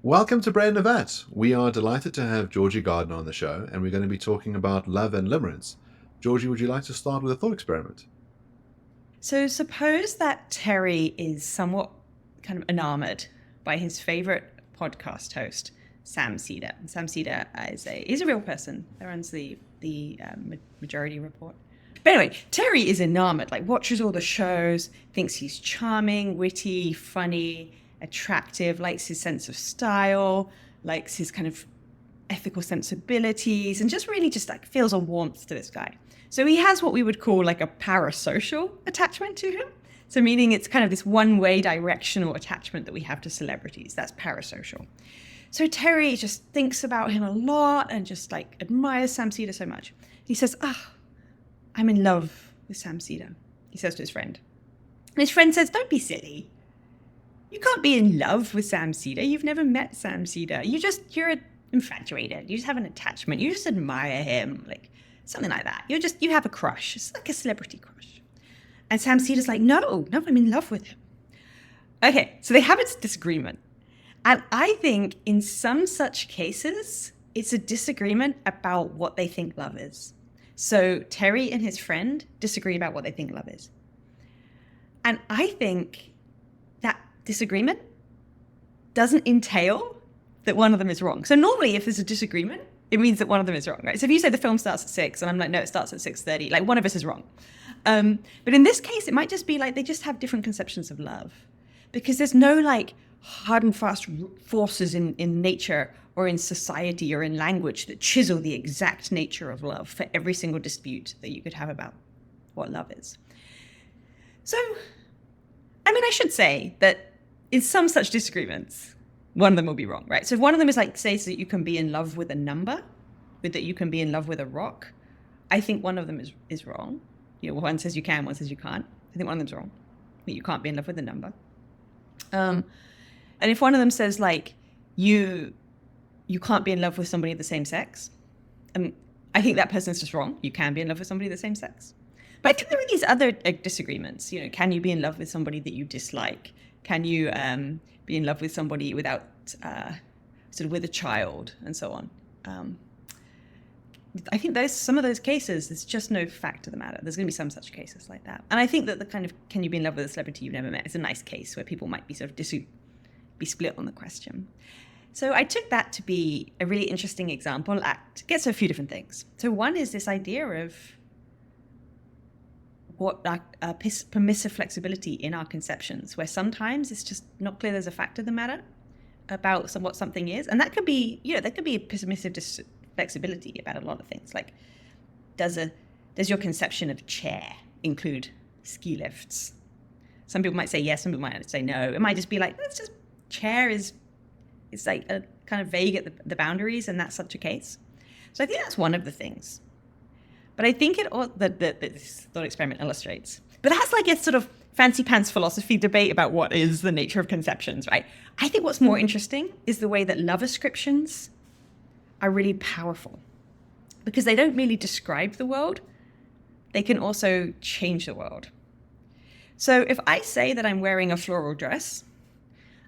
Welcome to Brain Vet. We are delighted to have Georgi Gardiner on the show, and we're going to be talking about love and limerence. Georgi, would you like to start with a thought experiment? So suppose that Terry is somewhat kind of enamored by his favorite podcast host, Sam Seder. Sam Seder is a real person that runs the Majority Report. But anyway, Terry is enamored, like watches all the shows, thinks he's charming, witty, funny, attractive, likes his sense of style, likes his kind of ethical sensibilities, and just really just like feels a warmth to this guy. So he has what we would call like a parasocial attachment to him. So meaning it's kind of this one-way directional attachment that we have to celebrities. That's parasocial. So Terry just thinks about him a lot and just like admires Sam Seder so much. He says, I'm in love with Sam Seder, he says to his friend. And his friend says, don't be silly. You can't be in love with Sam Seder. You've never met Sam Seder. You're infatuated. You just have an attachment. You just admire him, like something like that. You have a crush. It's like a celebrity crush. And Sam Seder's like, no, I'm in love with him. Okay, so they have this disagreement. And I think in some such cases, it's a disagreement about what they think love is. So Terry and his friend disagree about what they think love is. And I think that disagreement doesn't entail that one of them is wrong. So normally if there's a disagreement, it means that one of them is wrong, right? So if you say the film starts at 6 and I'm like, no, it starts at 6:30, like one of us is wrong. But in this case, it might just be like they just have different conceptions of love, because there's no like hard and fast forces in nature or in society or in language that chisel the exact nature of love for every single dispute that you could have about what love is. So, I mean, I should say that in some such disagreements, one of them will be wrong, right? So if one of them is like, says that you can be in love with a number, that you can be in love with a rock, I think one of them is wrong. You know, one says you can, one says you can't. I think one of them's wrong. That you can't be in love with a number. And if one of them says like, you can't be in love with somebody of the same sex, I think that person's just wrong. You can be in love with somebody of the same sex. But I think there are these other disagreements. You know, can you be in love with somebody that you dislike? Can you be in love with somebody without sort of with a child and so on? I think some of those cases, there's just no fact of the matter. There's going to be some such cases like that. And I think that the kind of can you be in love with a celebrity you've never met is a nice case where people might be sort of be split on the question. So I took that to be a really interesting example. It gets a few different things. So one is this idea of what permissive flexibility in our conceptions, where sometimes it's just not clear there's a fact of the matter about what something is. And that could be, there could be a permissive flexibility about a lot of things. Like, does your conception of chair include ski lifts? Some people might say yes, some people might say no. It might just be like, it's just chair it's like a kind of vague at the boundaries, and that's such a case. So I think that's one of the things. But I think that this thought experiment illustrates. But that's like a sort of fancy pants philosophy debate about what is the nature of conceptions, right? I think what's more interesting is the way that love ascriptions are really powerful, because they don't merely describe the world, they can also change the world. So if I say that I'm wearing a floral dress,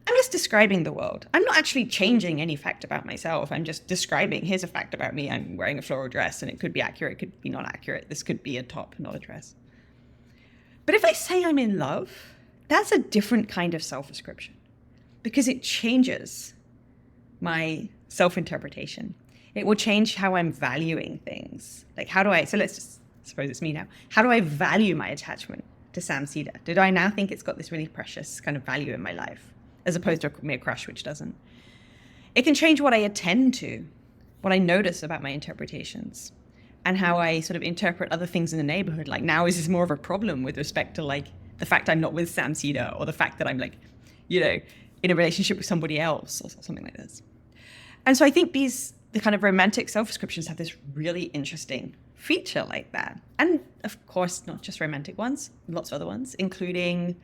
I'm just describing the world. I'm not actually changing any fact about myself. I'm just describing, here's a fact about me. I'm wearing a floral dress, and it could be accurate, it could be not accurate. This could be a top, not a dress. But if I say I'm in love, that's a different kind of self-ascription, because it changes my self-interpretation. It will change how I'm valuing things. Like, so let's just, suppose it's me now. How do I value my attachment to Sam Seder? Do I now think it's got this really precious kind of value in my life, as opposed to a mere crush, which doesn't? It can change what I attend to, what I notice about my interpretations, and how I sort of interpret other things in the neighborhood. Like, now is this more of a problem with respect to like the fact I'm not with Sam Seder, or the fact that I'm like, in a relationship with somebody else, or something like this. And so I think the kind of romantic self-ascriptions have this really interesting feature like that. And of course, not just romantic ones, lots of other ones, including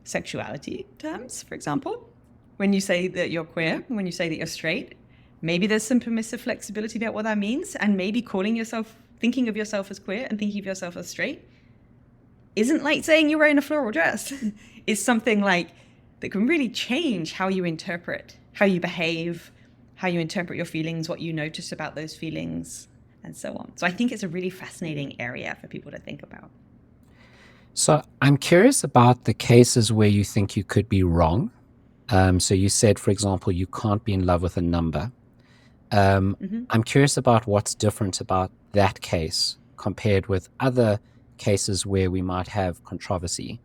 sexuality terms, for example. When you say that you're queer, when you say that you're straight, maybe there's some permissive flexibility about what that means, and maybe thinking of yourself as queer and thinking of yourself as straight isn't like saying you're wearing a floral dress. It's something like that can really change how you interpret, how you behave, how you interpret your feelings, what you notice about those feelings, and so on. So I think it's a really fascinating area for people to think about. So I'm curious about the cases where you think you could be wrong. So you said, for example, you can't be in love with a number. I'm curious about what's different about that case compared with other cases where we might have controversy.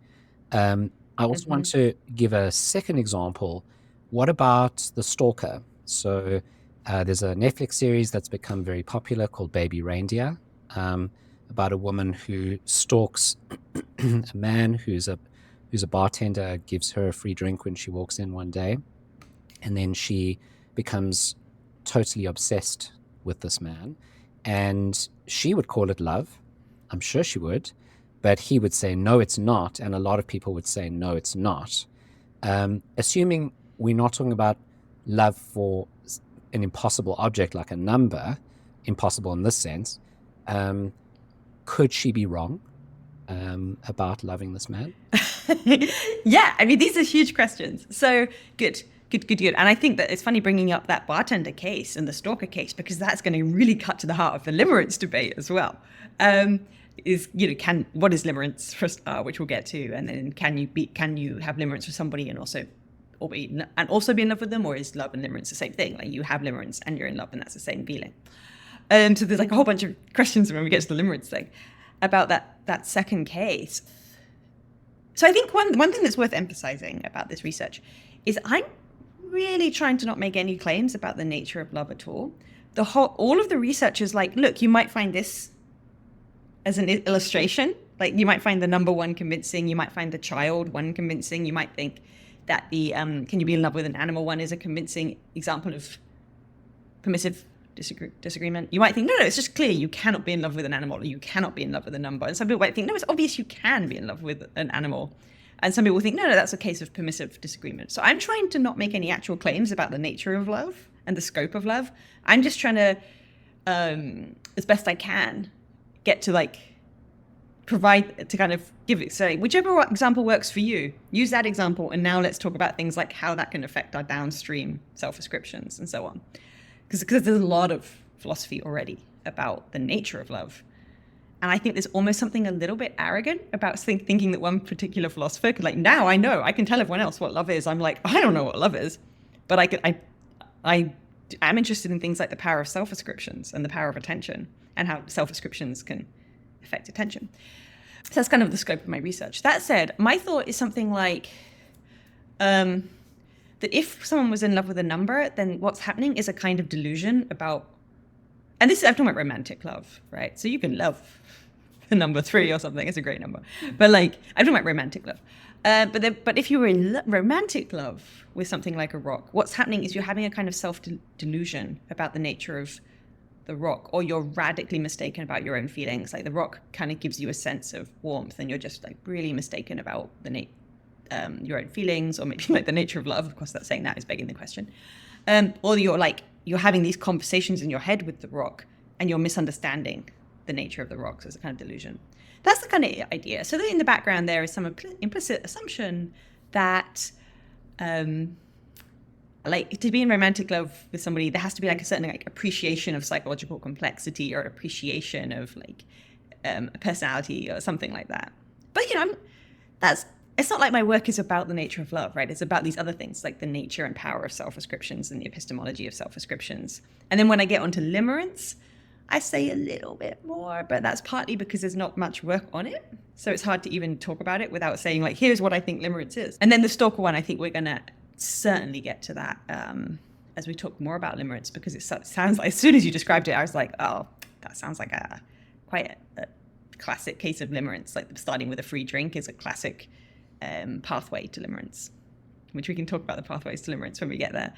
I also want to give a second example. What about the stalker? So there's a Netflix series that's become very popular called Baby Reindeer, about a woman who stalks a man who's a bartender, gives her a free drink when she walks in one day, and then she becomes totally obsessed with this man, and she would call it love. I'm sure she would, but he would say no, it's not, and a lot of people would say no, it's not. Assuming we're not talking about love for an impossible object like a number, impossible in this sense, could she be wrong about loving this man? Yeah, I mean, these are huge questions. So good. And I think that it's funny bringing up that bartender case and the stalker case, because that's going to really cut to the heart of the limerence debate as well. What is limerence for a start, which we'll get to, and then can you have limerence for somebody and also be in love with them, or is love and limerence the same thing? Like you have limerence and you're in love, and that's the same feeling. So there's like a whole bunch of questions when we get to the limerence thing about that second case. So I think one thing that's worth emphasizing about this research is I'm really trying to not make any claims about the nature of love at all. All of the research is like, look, you might find this as an illustration. Like you might find the number one convincing, you might find the child one convincing, you might think that the can you be in love with an animal one is a convincing example of permissive disagreement. You might think, no, it's just clear you cannot be in love with an animal, or you cannot be in love with a number. And some people might think, no, it's obvious you can be in love with an animal. And some people think, no, that's a case of permissive disagreement. So I'm trying to not make any actual claims about the nature of love and the scope of love. I'm just trying to, as best I can, get to like provide, to kind of give it, say, whichever example works for you, use that example. And now let's talk about things like how that can affect our downstream self-ascriptions and so on. Because there's a lot of philosophy already about the nature of love. And I think there's almost something a little bit arrogant about thinking that one particular philosopher could like, now I know, I can tell everyone else what love is. I'm like, I don't know what love is. But I'm interested in things like the power of self-ascriptions and the power of attention and how self-ascriptions can affect attention. So that's kind of the scope of my research. That said, my thought is something like, that if someone was in love with a number, then what's happening is a kind of delusion about, and this I'm talking about romantic love, right? So you can love the number 3 or something, it's a great number. But like, I'm talking about romantic love. But if you were in romantic love with something like a rock, what's happening is you're having a kind of self-delusion about the nature of the rock, or you're radically mistaken about your own feelings. Like the rock kind of gives you a sense of warmth, and you're just like really mistaken about the your own feelings, or maybe like the nature of love. Of course, that's saying that is begging the question. Or you're having these conversations in your head with the rock, and you're misunderstanding the nature of the rock. So it's a kind of delusion. That's the kind of idea. So in the background there is some implicit assumption that, like to be in romantic love with somebody, there has to be like a certain like appreciation of psychological complexity, or appreciation of like a personality or something like that. But it's not like my work is about the nature of love, right? It's about these other things, like the nature and power of self-ascriptions and the epistemology of self-ascriptions. And then when I get onto limerence, I say a little bit more, but that's partly because there's not much work on it. So it's hard to even talk about it without saying like, here's what I think limerence is. And then the stalker one, I think we're going to certainly get to that as we talk more about limerence, because it sounds like, as soon as you described it, I was like, oh, that sounds like quite a classic case of limerence. Like starting with a free drink is a classic pathway to limerence, which we can talk about the pathways to limerence when we get there.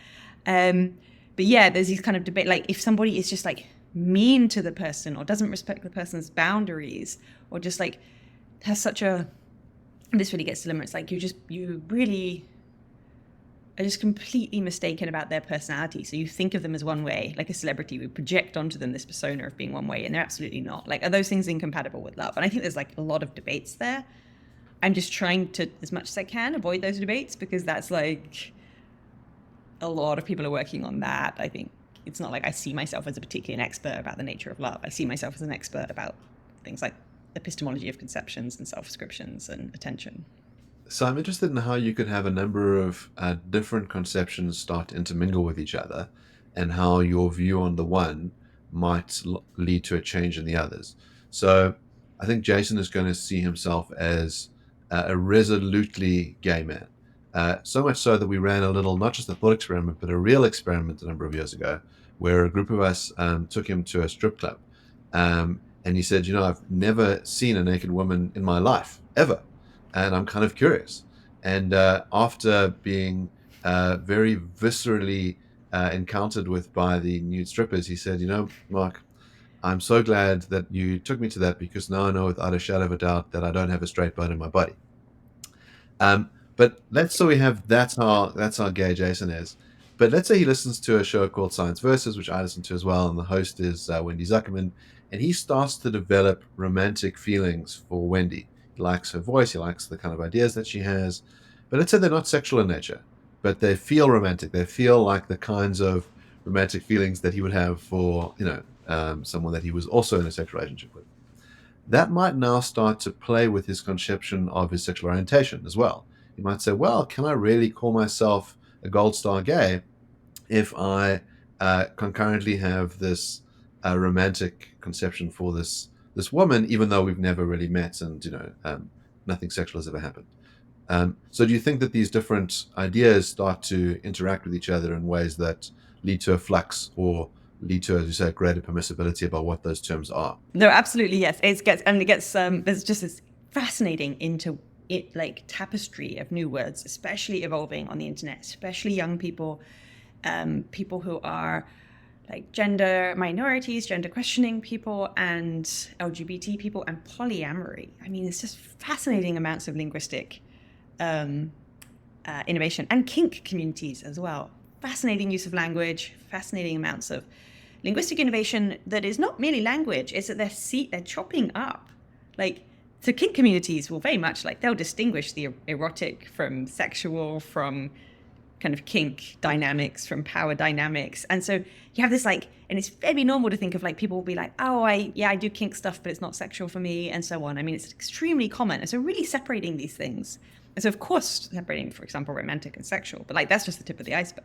But yeah, there's these kind of debate, like if somebody is just like mean to the person, or doesn't respect the person's boundaries, or just like has such this really gets to limerence, like you really are just completely mistaken about their personality. So you think of them as one way, like a celebrity, we project onto them this persona of being one way, and they're absolutely not. Like, are those things incompatible with love? And I think there's like a lot of debates there. I'm just trying to, as much as I can, avoid those debates, because that's like, a lot of people are working on that. I think it's not like I see myself as a particularly an expert about the nature of love. I see myself as an expert about things like epistemology of conceptions and self-descriptions and attention. So I'm interested in how you could have a number of different conceptions start to intermingle with each other, and how your view on the one might lead to a change in the others. So I think Jason is going to see himself as a resolutely gay man. So much so that we ran a little, not just a thought experiment, but a real experiment a number of years ago, where a group of us took him to a strip club. And he said, I've never seen a naked woman in my life, ever. And I'm kind of curious. And after being very viscerally encountered with by the nude strippers, he said, Mark, I'm so glad that you took me to that, because now I know without a shadow of a doubt that I don't have a straight bone in my body. But let's say we have that's how gay Jason is. But let's say he listens to a show called Science Versus, which I listen to as well, and the host is Wendy Zuckerman, and he starts to develop romantic feelings for Wendy. He likes her voice, he likes the kind of ideas that she has. But let's say they're not sexual in nature, but they feel romantic. They feel like the kinds of romantic feelings that he would have for, someone that he was also in a sexual relationship with. That might now start to play with his conception of his sexual orientation as well. You might say, well, can I really call myself a gold star gay if I concurrently have this romantic conception for this woman, even though we've never really met and nothing sexual has ever happened? So do you think that these different ideas start to interact with each other in ways that lead to a flux, or lead to, as you say, greater permissibility about what those terms are? No, absolutely, yes. It gets there's just this fascinating tapestry of new words, especially evolving on the internet, especially young people, people who are like gender minorities, gender questioning people, and LGBT people, and polyamory. I mean, it's just fascinating amounts of linguistic innovation, and kink communities as well. Fascinating use of language, fascinating amounts of linguistic innovation that is not merely language, it's that they're chopping up. So kink communities will very much they'll distinguish the erotic from sexual, from kind of kink dynamics, from power dynamics. And so you have this and it's very normal to think of people will be like, oh, I do kink stuff, but it's not sexual for me, and so on. I mean, it's extremely common. And so really separating these things. And so of course, separating, for example, romantic and sexual, but that's just the tip of the iceberg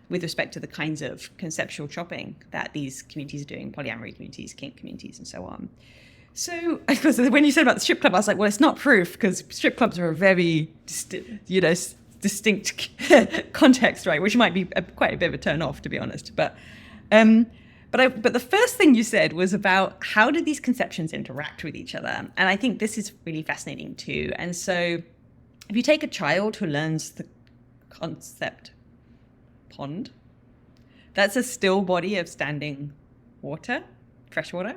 with respect to the kinds of conceptual chopping that these communities are doing, polyamory communities, kink communities, and so on. So, of course, when you said about the strip club, I was like, well, it's not proof, because strip clubs are a very, distinct context, right? Which might be quite a bit of a turn off, to be honest. But the first thing you said was about how did these conceptions interact with each other? And I think this is really fascinating too. And so if you take a child who learns the concept pond, that's a still body of standing water, fresh water,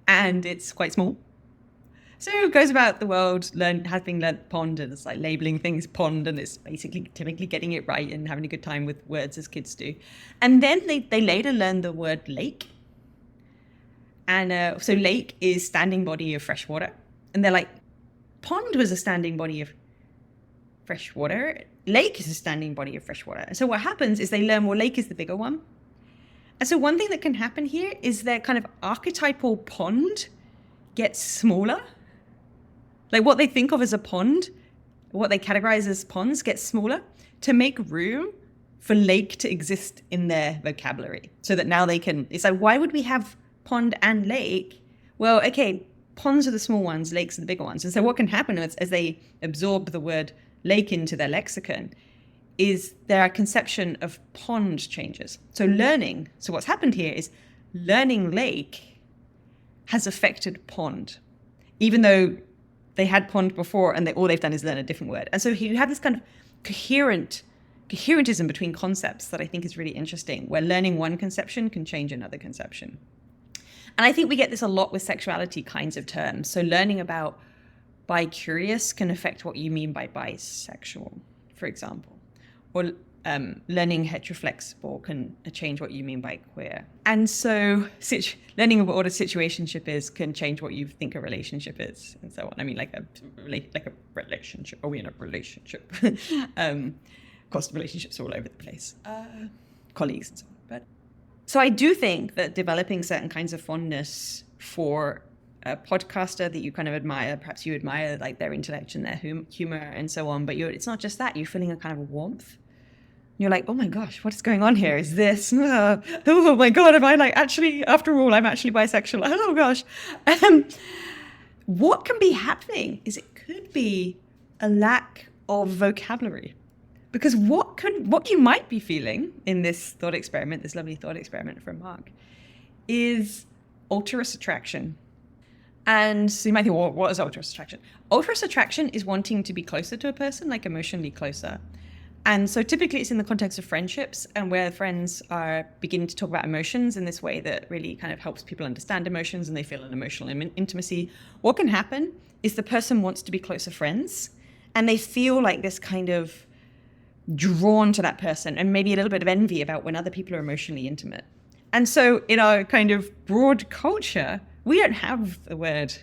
and it's quite small. So it goes about the world, has been learnt pond, and it's labeling things pond, and it's basically typically getting it right and having a good time with words as kids do. And then they later learn the word lake. And so lake is standing body of fresh water. And they're like, pond was a standing body of fresh water. Lake is a standing body of fresh water. And so what happens is they learn, well, lake is the bigger one. And so one thing that can happen here is their kind of archetypal pond gets smaller. What they think of as a pond, what they categorize as ponds, gets smaller to make room for lake to exist in their vocabulary. So that now they can, it's why would we have pond and lake? Well, okay, ponds are the small ones, lakes are the bigger ones. And so what can happen as they absorb the word lake into their lexicon is their conception of pond changes. So what's happened here is learning lake has affected pond, even though they had pond before and all they've done is learn a different word. And so you have this kind of coherentism between concepts that I think is really interesting, where learning one conception can change another conception. And I think we get this a lot with sexuality kinds of terms. So learning about bi-curious can affect what you mean by bisexual, for example. Or learning heteroflexible can change what you mean by queer. And so learning what a situationship is can change what you think a relationship is, and so on. I mean, like a relationship. Are we in a relationship? Of course, relationships are all over the place. Colleagues and so on. But so I do think that developing certain kinds of fondness for a podcaster that you kind of admire, perhaps you admire like their intellect and their humor and so on, but it's not just that. You're feeling a kind of a warmth. You're like, oh my gosh, what is going on here? Is this, oh my God, am I like actually, after all, I'm actually bisexual. Oh gosh. What can be happening is it could be a lack of vocabulary. Because what you might be feeling in this thought experiment, this lovely thought experiment from Mark, is altruist attraction. And so you might think, well, what is altruist attraction? Altruist attraction is wanting to be closer to a person, like emotionally closer. And so typically it's in the context of friendships, and where friends are beginning to talk about emotions in this way that really kind of helps people understand emotions and they feel an emotional intimacy. What can happen is the person wants to be closer friends, and they feel like this kind of drawn to that person, and maybe a little bit of envy about when other people are emotionally intimate. And so in our kind of broad culture, we don't have the word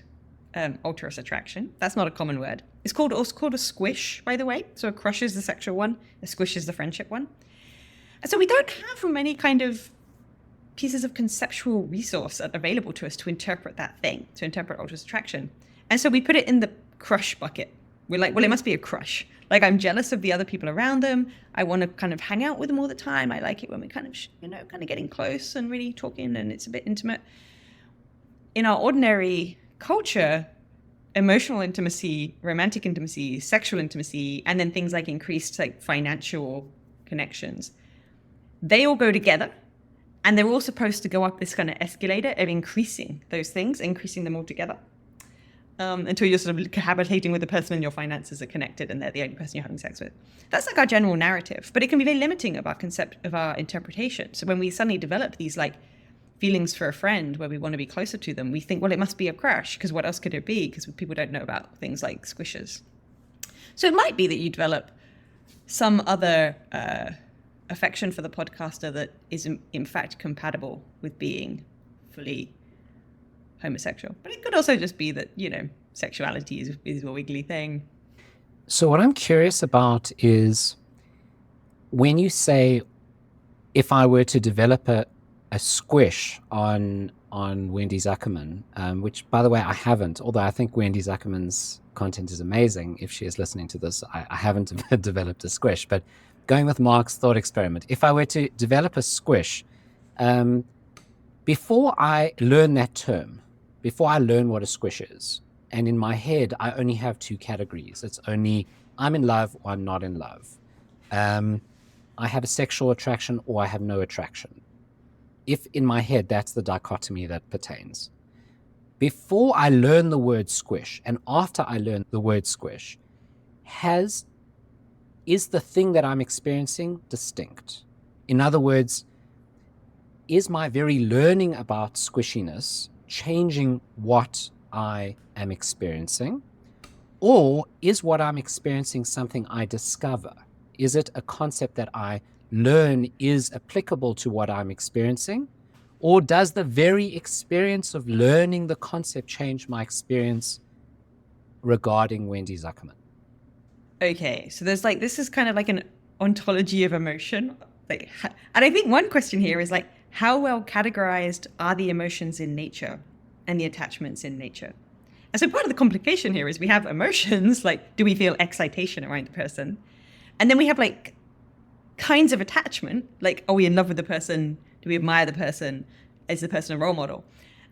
altruist attraction. That's not a common word. It's also called a squish, by the way. So a crush is the sexual one, a squish is the friendship one. And so we don't have many kind of pieces of conceptual resource available to us to interpret that thing, to interpret altruist attraction. And so we put it in the crush bucket. We're like, well, it must be a crush. Like, I'm jealous of the other people around them. I want to kind of hang out with them all the time. I like it when we kind of, kind of getting close and really talking, and it's a bit intimate. In our ordinary culture, emotional intimacy, romantic intimacy, sexual intimacy, and then things like increased like financial connections, they all go together, and they're all supposed to go up this kind of escalator of increasing those things, increasing them all together. Until you're sort of cohabitating with the person and your finances are connected and they're the only person you're having sex with. That's like our general narrative, but it can be very limiting of our concept, of our interpretation. So when we suddenly develop these like feelings for a friend where we want to be closer to them, we think, well, it must be a crush, because what else could it be? Because people don't know about things like squishes. So it might be that you develop some other affection for the podcaster that is in fact compatible with being fully homosexual. But it could also just be that, sexuality is a wiggly thing. So what I'm curious about is, when you say, if I were to develop a squish on Wendy Zuckerman, which, by the way, I haven't, although I think Wendy Zuckerman's content is amazing. If she is listening to this, I haven't developed a squish. But going with Mark's thought experiment, if I were to develop a squish, before I learn that term, before I learn what a squish is, and in my head, I only have two categories. It's only I'm in love or I'm not in love. I have a sexual attraction or I have no attraction. If in my head, that's the dichotomy that pertains. Before I learn the word squish and after I learn the word squish, is the thing that I'm experiencing distinct? In other words, is my very learning about squishiness changing what I am experiencing? Or is what I'm experiencing something I discover? Is it a concept that I learn is applicable to what I'm experiencing? Or does the very experience of learning the concept change my experience regarding Wendy Zuckerman? Okay, so there's like, this is kind of like an ontology of emotion. And I think one question here is like, how well categorized are the emotions in nature and the attachments in nature? And so part of the complication here is we have emotions, like, do we feel excitation around the person? And then we have like kinds of attachment, like, are we in love with the person? Do we admire the person? Is the person a role model?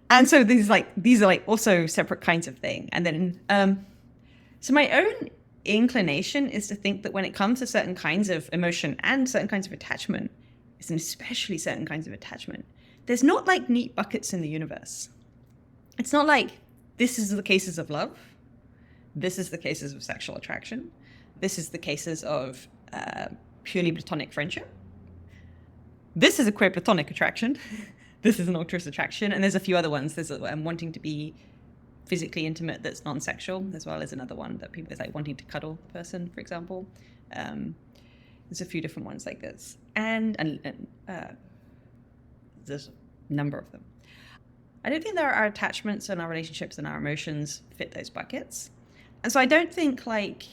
And so these are like also separate kinds of thing. And then, so my own inclination is to think that when it comes to certain kinds of emotion and certain kinds of attachment, and especially certain kinds of attachment, there's not like neat buckets in the universe. It's not like this is the cases of love, this is the cases of sexual attraction, this is the cases of purely platonic friendship, this is a queer platonic attraction, this is an altruist attraction, and there's a few other ones. There's wanting to be physically intimate that's non-sexual, as well as another one that people is like wanting to cuddle the person, for example. There's a few different ones like this, and there's a number of them. I don't think our attachments and our relationships and our emotions fit those buckets. And so I don't think like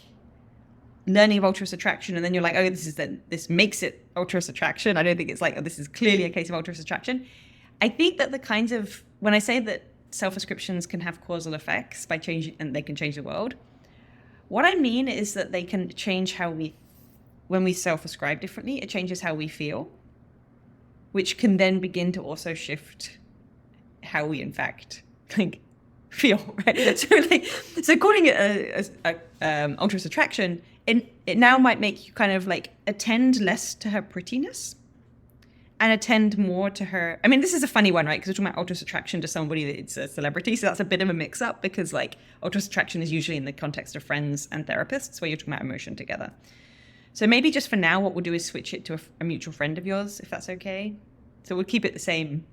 learning of altruist attraction and then you're like, oh, this makes it altruist attraction. I don't think it's like, oh, this is clearly a case of altruist attraction. I think that the kinds of, when I say that self-ascriptions can have causal effects by changing, and they can change the world, what I mean is that they can change when we self-ascribe differently, it changes how we feel, which can then begin to also shift how we in fact like feel, right? So calling it a altruist attraction, it now might make you kind of like attend less to her prettiness and attend more to her. I mean, this is a funny one, right? Because we're talking about altruist attraction to somebody that's a celebrity, so that's a bit of a mix-up because like altruist attraction is usually in the context of friends and therapists where you're talking about emotion together. So maybe just for now, what we'll do is switch it to a mutual friend of yours, if that's okay. So we'll keep it the same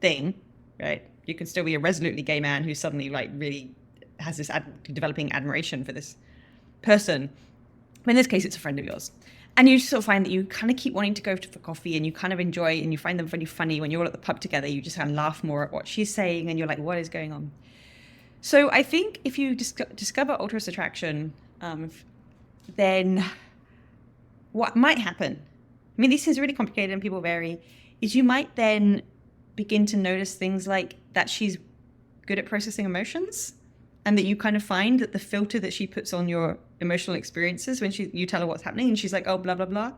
thing, right? You can still be a resolutely gay man who suddenly like really has this developing admiration for this person. But in this case, it's a friend of yours. And you sort of find that you kind of keep wanting to go for coffee and you kind of enjoy and you find them really funny. When you're all at the pub together, you just kind of laugh more at what she's saying and you're like, what is going on? So I think if you discover altruist attraction, then what might happen, I mean, these things are really complicated and people vary, is you might then begin to notice things like that she's good at processing emotions and that you kind of find that the filter that she puts on your emotional experiences when you tell her what's happening and she's like, oh, blah, blah, blah.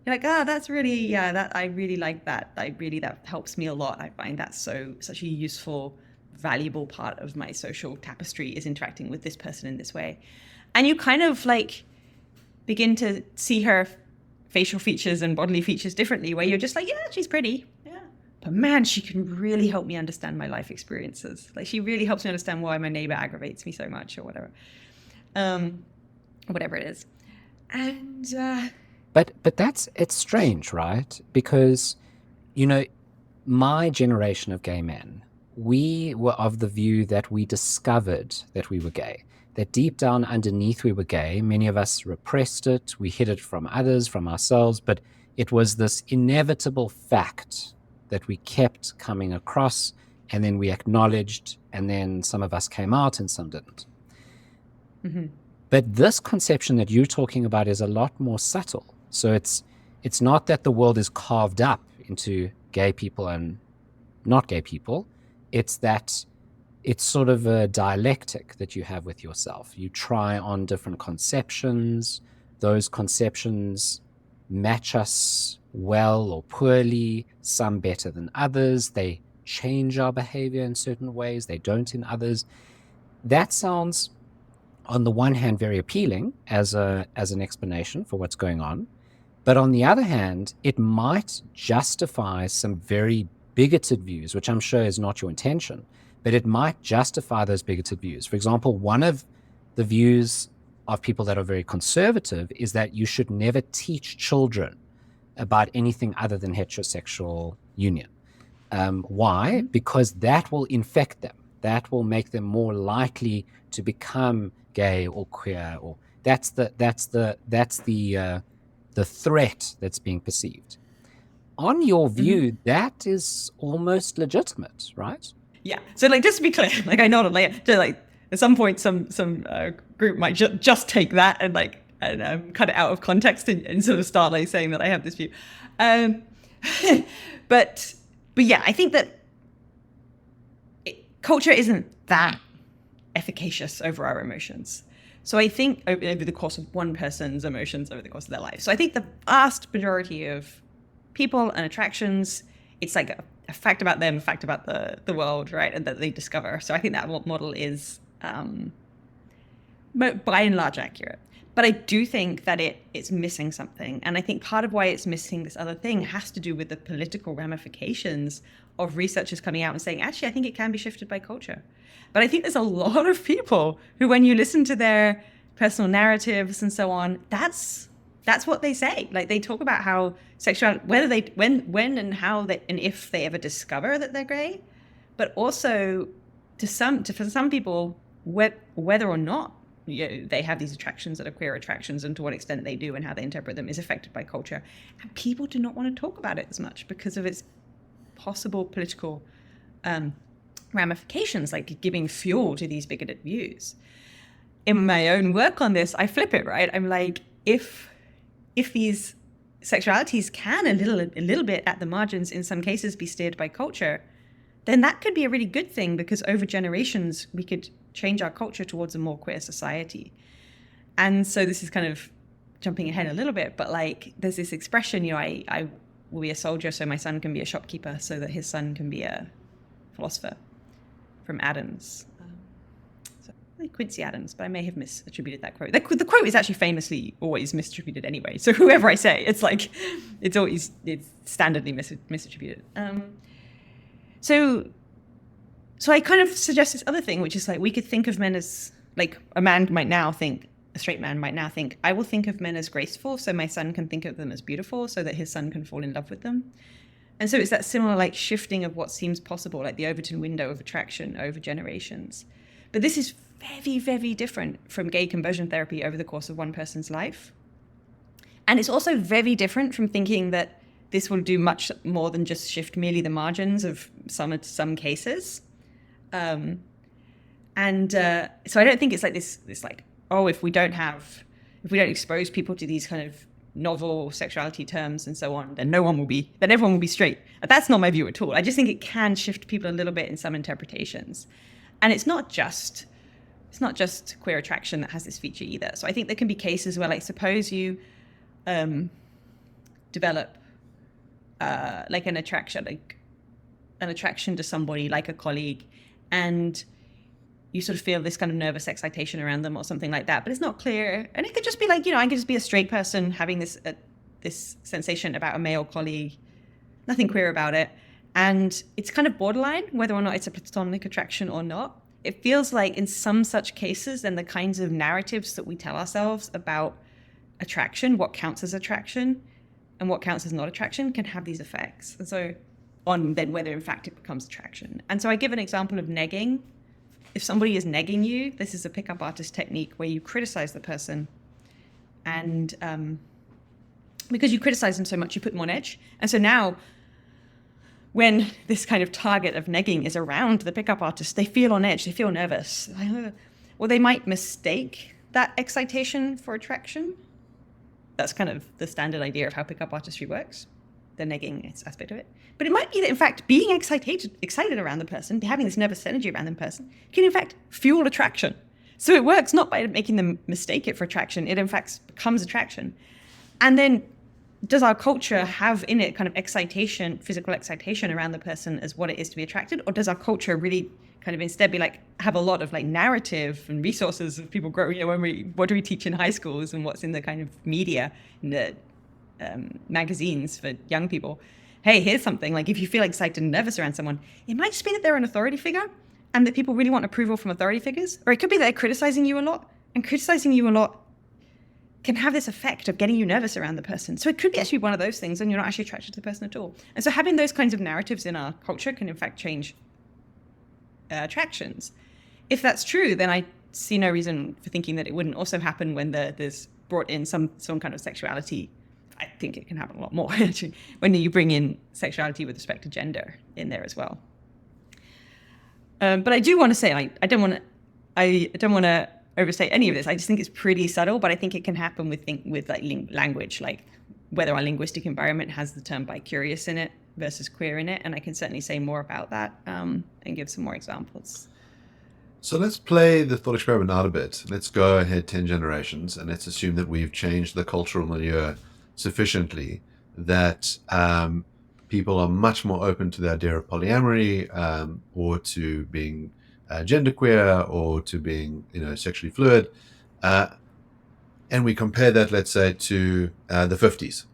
You're like, that's really, yeah, I really like that. That helps me a lot. I find that such a useful, valuable part of my social tapestry is interacting with this person in this way. And you kind of like begin to see her facial features and bodily features differently where you're just like, yeah, she's pretty. Yeah. But man, she can really help me understand my life experiences. Like she really helps me understand why my neighbor aggravates me so much or whatever. Whatever it is. And But it's strange, right? Because, you know, my generation of gay men, we were of the view that we discovered that we were gay. That deep down underneath we were gay. Many of us repressed it. We hid it from others, from ourselves. But it was this inevitable fact that we kept coming across, and then we acknowledged, and then some of us came out and some didn't. Mm-hmm. But this conception that you're talking about is a lot more subtle. So it's not that the world is carved up into gay people and not gay people. It's that it's sort of a dialectic that you have with yourself. You try on different conceptions. Those conceptions match us well or poorly, some better than others. They change our behavior in certain ways. They don't in others. That sounds, on the one hand, very appealing as an explanation for what's going on. But on the other hand, it might justify some very bigoted views, which I'm sure is not your intention, but it might justify those bigoted views. For example, one of the views of people that are very conservative is that you should never teach children about anything other than heterosexual union. Why? Because that will infect them. That will make them more likely to become gay or queer, or that's the threat that's being perceived. On your view, that is almost legitimate, right? Yeah. So, like, just to be clear, like, I know like at some point, some group might just take that and cut it out of context and sort of start like saying that I have this view. But yeah, I think that culture isn't that efficacious over our emotions. So I think over the course of one person's emotions over the course of their life. So I think the vast majority of people and attractions, it's like a fact about them, a fact about the world, right? And that they discover. So I think that model is by and large accurate. But I do think that it's missing something. And I think part of why it's missing this other thing has to do with the political ramifications of researchers coming out and saying, actually, I think it can be shifted by culture. But I think there's a lot of people who, when you listen to their personal narratives and so on, that's what they say. Like, they talk about how sexuality, when and how and if they ever discover that they're gay, but also for some people, whether or not they have these attractions that are queer attractions, and to what extent they do and how they interpret them is affected by culture. And people do not want to talk about it as much because of its possible political ramifications, like giving fuel to these bigoted views. In my own work on this, I flip it, right? I'm like, if these sexualities can a little bit at the margins in some cases be steered by culture, then that could be a really good thing, because over generations we could change our culture towards a more queer society. And so this is kind of jumping ahead a little bit, but like there's this expression, I will be a soldier so my son can be a shopkeeper, so that his son can be a philosopher, from Adams. Quincy Adams, but I may have misattributed that quote. The quote is actually famously always misattributed anyway. So whoever I say, it's standardly misattributed. So I kind of suggest this other thing, which is like we could think of men as, like, a straight man might now think, I will think of men as graceful, so my son can think of them as beautiful, so that his son can fall in love with them. And so it's that similar like shifting of what seems possible, like the Overton window of attraction over generations. But this is very, very different from gay conversion therapy over the course of one person's life. And it's also very different from thinking that this will do much more than just shift merely the margins of some cases. So I don't think it's like this like, oh, if we don't expose people to these kind of novel sexuality terms and so on, then everyone will be straight. That's not my view at all. I just think it can shift people a little bit in some interpretations. And it's not just queer attraction that has this feature either. So I think there can be cases where, like, suppose you develop like an attraction to somebody, like a colleague, and you sort of feel this kind of nervous excitation around them or something like that, but it's not clear. And it could just be like, I could just be a straight person having this sensation about a male colleague, nothing queer about it. And it's kind of borderline whether or not it's a platonic attraction or not. It feels like in some such cases, then the kinds of narratives that we tell ourselves about attraction, what counts as attraction and what counts as not attraction, can have these effects. And so on then whether in fact it becomes attraction. And so I give an example of negging. If somebody is negging you, this is a pickup artist technique where you criticize the person. And because you criticize them so much, you put them on edge. And so now when this kind of target of negging is around the pickup artist, they feel on edge, they feel nervous. Or they might mistake that excitation for attraction. That's kind of the standard idea of how pickup artistry works, the negging aspect of it. But it might be that, in fact, being excited around the person, having this nervous energy around the person, can, in fact, fuel attraction. So it works not by making them mistake it for attraction. It, in fact, becomes attraction. And then does our culture have in it kind of excitation, physical excitation around the person as what it is to be attracted? Or does our culture really kind of instead be like, have a lot of like narrative and resources of people growing, what do we teach in high schools and what's in the kind of media, in the magazines for young people? Hey, here's something, like if you feel excited and nervous around someone, it might just be that they're an authority figure and that people really want approval from authority figures. Or it could be that they're criticizing you a lot, and criticizing you a lot can have this effect of getting you nervous around the person. So it could be actually one of those things and you're not actually attracted to the person at all. And so having those kinds of narratives in our culture can in fact change attractions. If that's true, then I see no reason for thinking that it wouldn't also happen when there's brought in some kind of sexuality. I think it can happen a lot more actually when you bring in sexuality with respect to gender in there as well. But I do want to say, I don't want to overstate any of this. I just think it's pretty subtle, but I think it can happen with like language, like whether our linguistic environment has the term bicurious in it versus queer in it. And I can certainly say more about that and give some more examples. So let's play the thought experiment out a bit. Let's go ahead 10 generations and let's assume that we've changed the cultural milieu sufficiently that people are much more open to the idea of polyamory or to being genderqueer or to being sexually fluid, and we compare that, let's say, to the 50s.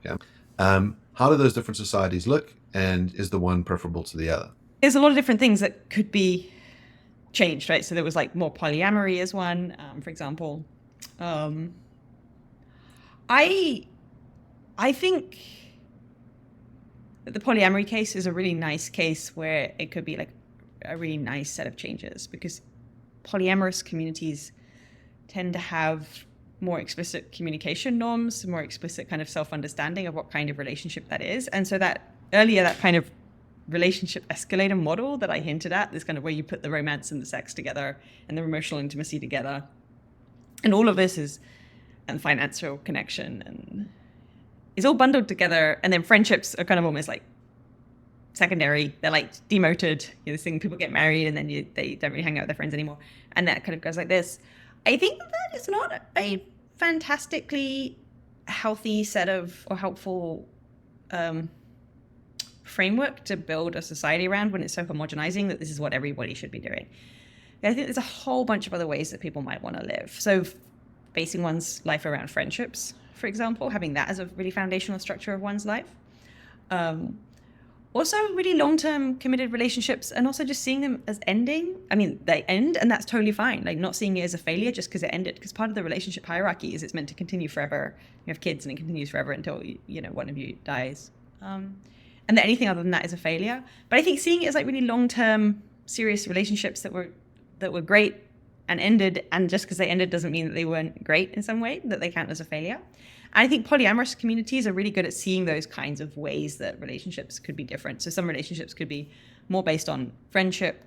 Okay, how do those different societies look, and is the one preferable to the other? There's a lot of different things that could be changed, right? So there was like more polyamory as one, for example. I think that the polyamory case is a really nice case where it could be like a really nice set of changes, because polyamorous communities tend to have more explicit communication norms, more explicit kind of self-understanding of what kind of relationship that is. And so that earlier, that kind of relationship escalator model that I hinted at, this kind of where you put the romance and the sex together and the emotional intimacy together. And all of this is, and financial connection, and it's all bundled together. And then friendships are kind of almost like secondary. They're like demoted. This thing, people get married and then they don't really hang out with their friends anymore. And that kind of goes like this. I think that is not a fantastically healthy set of, or helpful framework to build a society around when it's so homogenizing that this is what everybody should be doing. I think there's a whole bunch of other ways that people might want to live. So basing one's life around friendships, for example, having that as a really foundational structure of one's life. Also really long-term committed relationships, and also just seeing them as ending. I mean, they end and that's totally fine. Like not seeing it as a failure just because it ended, because part of the relationship hierarchy is it's meant to continue forever. You have kids and it continues forever until, one of you dies. And that anything other than that is a failure. But I think seeing it as like really long-term, serious relationships that were great and ended, and just because they ended doesn't mean that they weren't great in some way, that they count as a failure. And I think polyamorous communities are really good at seeing those kinds of ways that relationships could be different. So some relationships could be more based on friendship,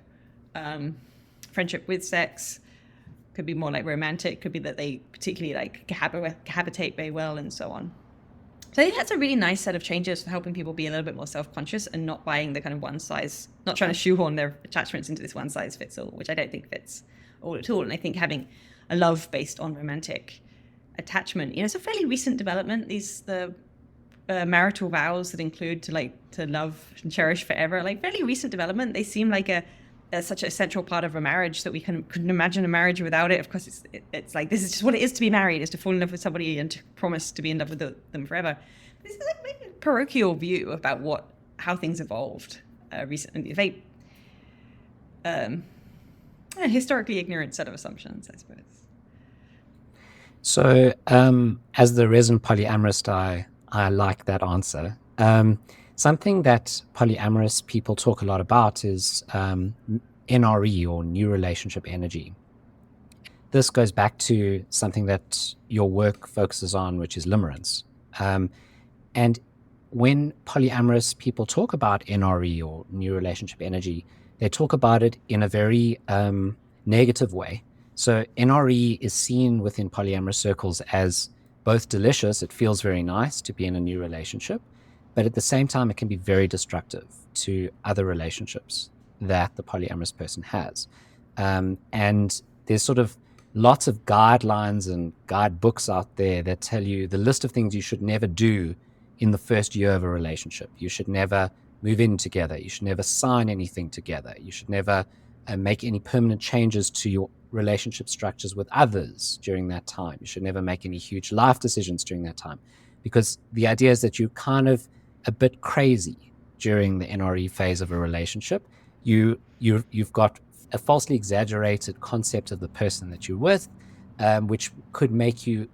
friendship with sex, could be more like romantic, could be that they particularly like cohabitate very well, and so on. So I think that's a really nice set of changes for helping people be a little bit more self-conscious and not buying the kind of not trying to shoehorn their attachments into this one-size-fits-all, which I don't think fits all at all. And I think having a love based on romantic attachment, it's a fairly recent development. The marital vows that include to love and cherish forever, like fairly recent development. They seem like such a central part of a marriage that we couldn't imagine a marriage without it. Of course, it's like this is just what it is to be married, is to fall in love with somebody and to promise to be in love with them forever. This is like maybe a parochial view about how things evolved recently. Very historically ignorant set of assumptions, I suppose. So, as the resident polyamorist, I like that answer. Something that polyamorous people talk a lot about is NRE, or new relationship energy. This goes back to something that your work focuses on, which is limerence. And when polyamorous people talk about NRE, or new relationship energy, they talk about it in a very negative way. So NRE is seen within polyamorous circles as both delicious. It feels very nice to be in a new relationship, but at the same time, it can be very destructive to other relationships that the polyamorous person has. And there's sort of lots of guidelines and guidebooks out there that tell you the list of things you should never do in the first year of a relationship. You should never move in together. You should never sign anything together. You should never make any permanent changes to your relationship structures with others during that time. You should never make any huge life decisions during that time, because the idea is that you're kind of a bit crazy during the NRE phase of a relationship. You've got a falsely exaggerated concept of the person that you're with, which could make you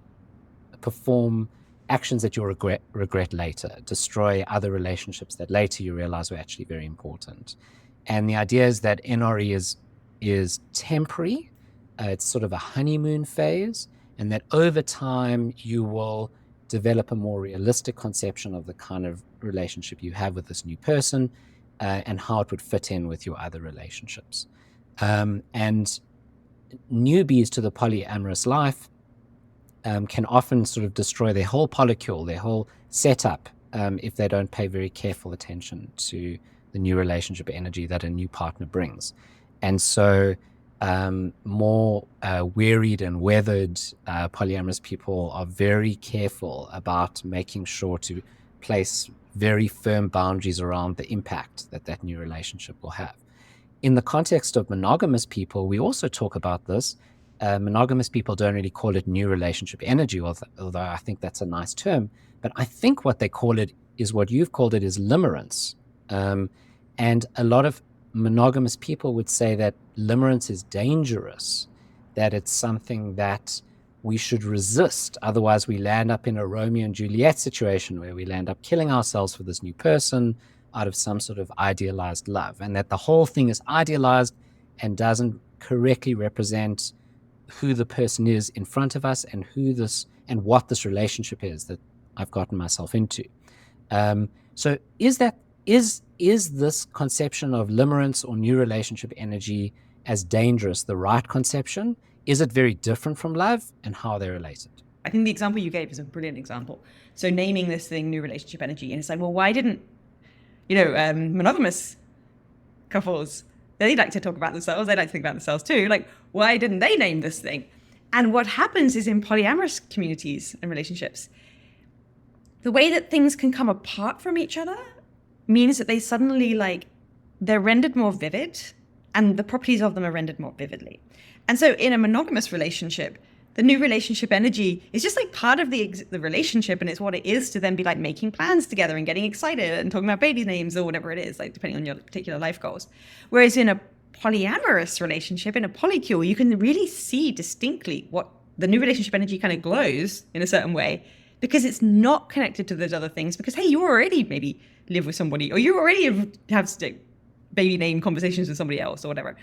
perform actions that you'll regret later, destroy other relationships that later you realize were actually very important. And the idea is that NRE is temporary. It's sort of a honeymoon phase, and that over time you will develop a more realistic conception of the kind of relationship you have with this new person, and how it would fit in with your other relationships. And newbies to the polyamorous life can often sort of destroy their whole polycule, their whole setup, if they don't pay very careful attention to the new relationship energy that a new partner brings. And so more wearied and weathered polyamorous people are very careful about making sure to place very firm boundaries around the impact that new relationship will have. In the context of monogamous people, we also talk about this. Monogamous people don't really call it new relationship energy, although I think that's a nice term. But I think what they call it is what you've called it, is limerence. And a lot of monogamous people would say that limerence is dangerous, that it's something that we should resist. Otherwise, we land up in a Romeo and Juliet situation where we land up killing ourselves for this new person out of some sort of idealized love, and that the whole thing is idealized and doesn't correctly represent who the person is in front of us and what this relationship is that I've gotten myself into. So is this conception of limerence or new relationship energy as dangerous the right conception? Is it very different from love, and how are they related? I think the example you gave is a brilliant example. So naming this thing new relationship energy, and it's like, well, why didn't, monogamous couples, they like to talk about themselves, they like to think about themselves too. Like, why didn't they name this thing? And what happens is in polyamorous communities and relationships, the way that things can come apart from each other means that they suddenly, they're rendered more vivid, and the properties of them are rendered more vividly. And so in a monogamous relationship, the new relationship energy is just part of the relationship, and it's what it is to then be making plans together and getting excited and talking about baby names or whatever it is, depending on your particular life goals. Whereas in a polyamorous relationship, in a polycule, you can really see distinctly what the new relationship energy kind of glows in a certain way, because it's not connected to those other things, because, hey, you already maybe live with somebody, or you already have baby name conversations with somebody else or whatever.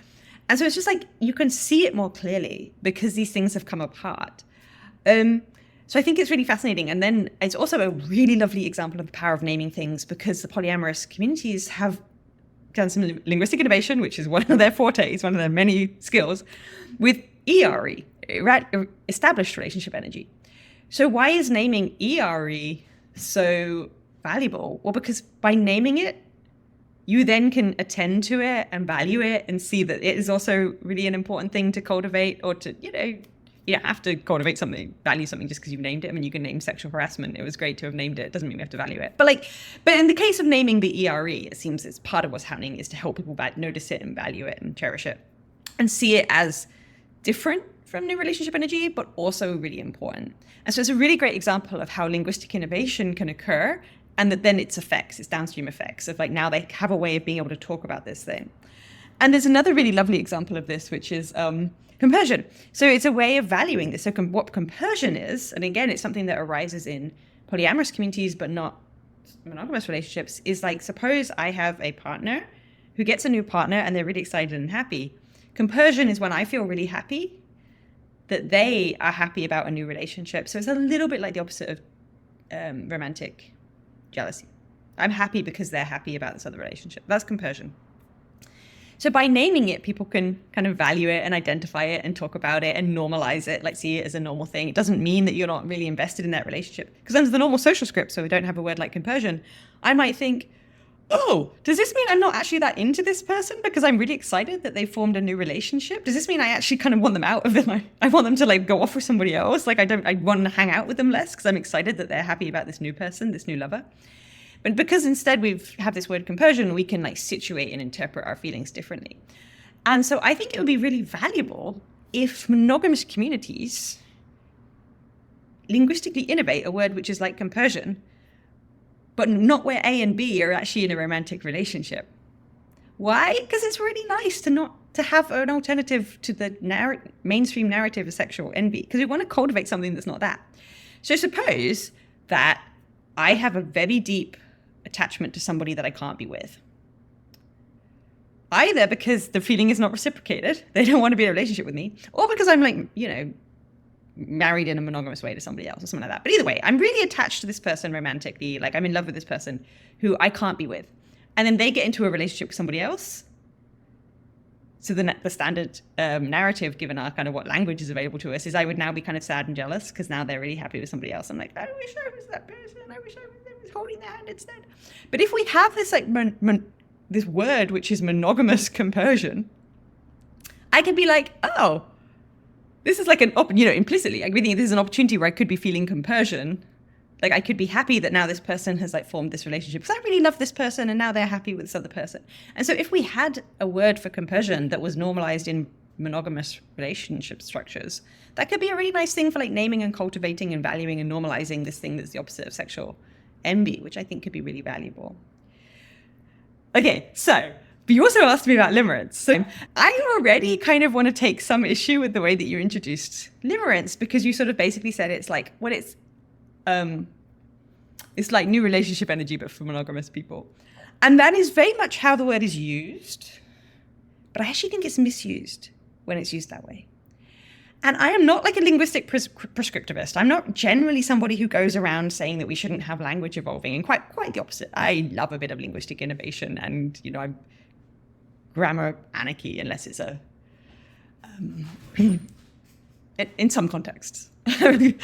And so it's just you can see it more clearly because these things have come apart. So I think it's really fascinating. And then it's also a really lovely example of the power of naming things, because the polyamorous communities have done some linguistic innovation, which is one of their fortes, one of their many skills, with ERE, established relationship energy. So why is naming ERE so valuable? Well, because by naming it, you then can attend to it and value it and see that it is also really an important thing to cultivate, or to, you don't have to cultivate something, value something just because you've named it. I mean, you can name sexual harassment. It was great to have named it. It doesn't mean we have to value it. But in the case of naming the ERE, it seems it's part of what's happening is to help people notice it and value it and cherish it and see it as different from new relationship energy, but also really important. And so it's a really great example of how linguistic innovation can occur, and that then its downstream effects of now they have a way of being able to talk about this thing. And there's another really lovely example of this, which is compersion. So it's a way of valuing this. So what compersion is, and again, it's something that arises in polyamorous communities, but not monogamous relationships, is suppose I have a partner who gets a new partner and they're really excited and happy. Compersion is when I feel really happy that they are happy about a new relationship. So it's a little bit like the opposite of romantic jealousy. I'm happy because they're happy about this other relationship. That's compersion. So by naming it, people can kind of value it and identify it and talk about it and normalize it, see it as a normal thing. It doesn't mean that you're not really invested in that relationship. Because under the normal social script, so we don't have a word like compersion, I might think, oh, does this mean I'm not actually that into this person because I'm really excited that they formed a new relationship? Does this mean I actually kind of want them out of it? I want them to go off with somebody else? I want to hang out with them less because I'm excited that they're happy about this new person, this new lover. But because instead we've had this word compersion, we can situate and interpret our feelings differently. And so I think it would be really valuable if monogamous communities linguistically innovate a word which is like compersion, but not where A and B are actually in a romantic relationship. Why? Because it's really nice to have an alternative to the mainstream narrative of sexual envy, because we want to cultivate something that's not that. So suppose that I have a very deep attachment to somebody that I can't be with. Either because the feeling is not reciprocated, they don't want to be in a relationship with me, or because I'm married in a monogamous way to somebody else or something like that. But either way, I'm really attached to this person romantically, I'm in love with this person who I can't be with. And then they get into a relationship with somebody else. So the standard narrative, given our kind of what language is available to us, is I would now be kind of sad and jealous because now they're really happy with somebody else. I'm I wish I was that person. I wish I was holding their hand instead. But if we have this this word which is monogamous compersion, I can be oh, this is implicitly, I really think this is an opportunity where I could be feeling compersion. I could be happy that now this person has formed this relationship because I really love this person and now they're happy with this other person. And so if we had a word for compersion that was normalized in monogamous relationship structures, that could be a really nice thing for naming and cultivating and valuing and normalizing this thing that's the opposite of sexual envy, which I think could be really valuable. Okay, so but you also asked me about limerence. So I already kind of want to take some issue with the way that you introduced limerence, because you sort of basically said it's it's like new relationship energy, but for monogamous people. And that is very much how the word is used. But I actually think it's misused when it's used that way. And I am not like a linguistic prescriptivist. I'm not generally somebody who goes around saying that we shouldn't have language evolving, and quite the opposite. I love a bit of linguistic innovation, and I'm grammar anarchy unless it's a in some contexts. I'm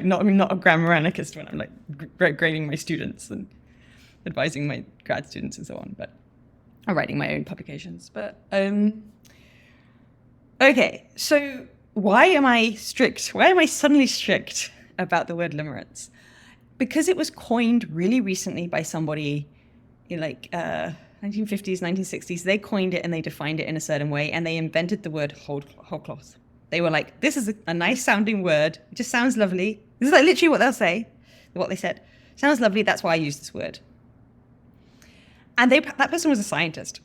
not a grammar anarchist when I'm like grading my students and advising my grad students and so on, but I'm writing my own publications. But okay, so why am I strict? Why am I suddenly strict about the word limerence? Because it was coined really recently by somebody in 1950s, 1960s. They coined it and they defined it in a certain way, and they invented the word whole cloth. They were like, this is a nice sounding word. It just sounds lovely. This is like literally what they'll say, what they said. Sounds lovely, that's why I use this word. And that person was a scientist.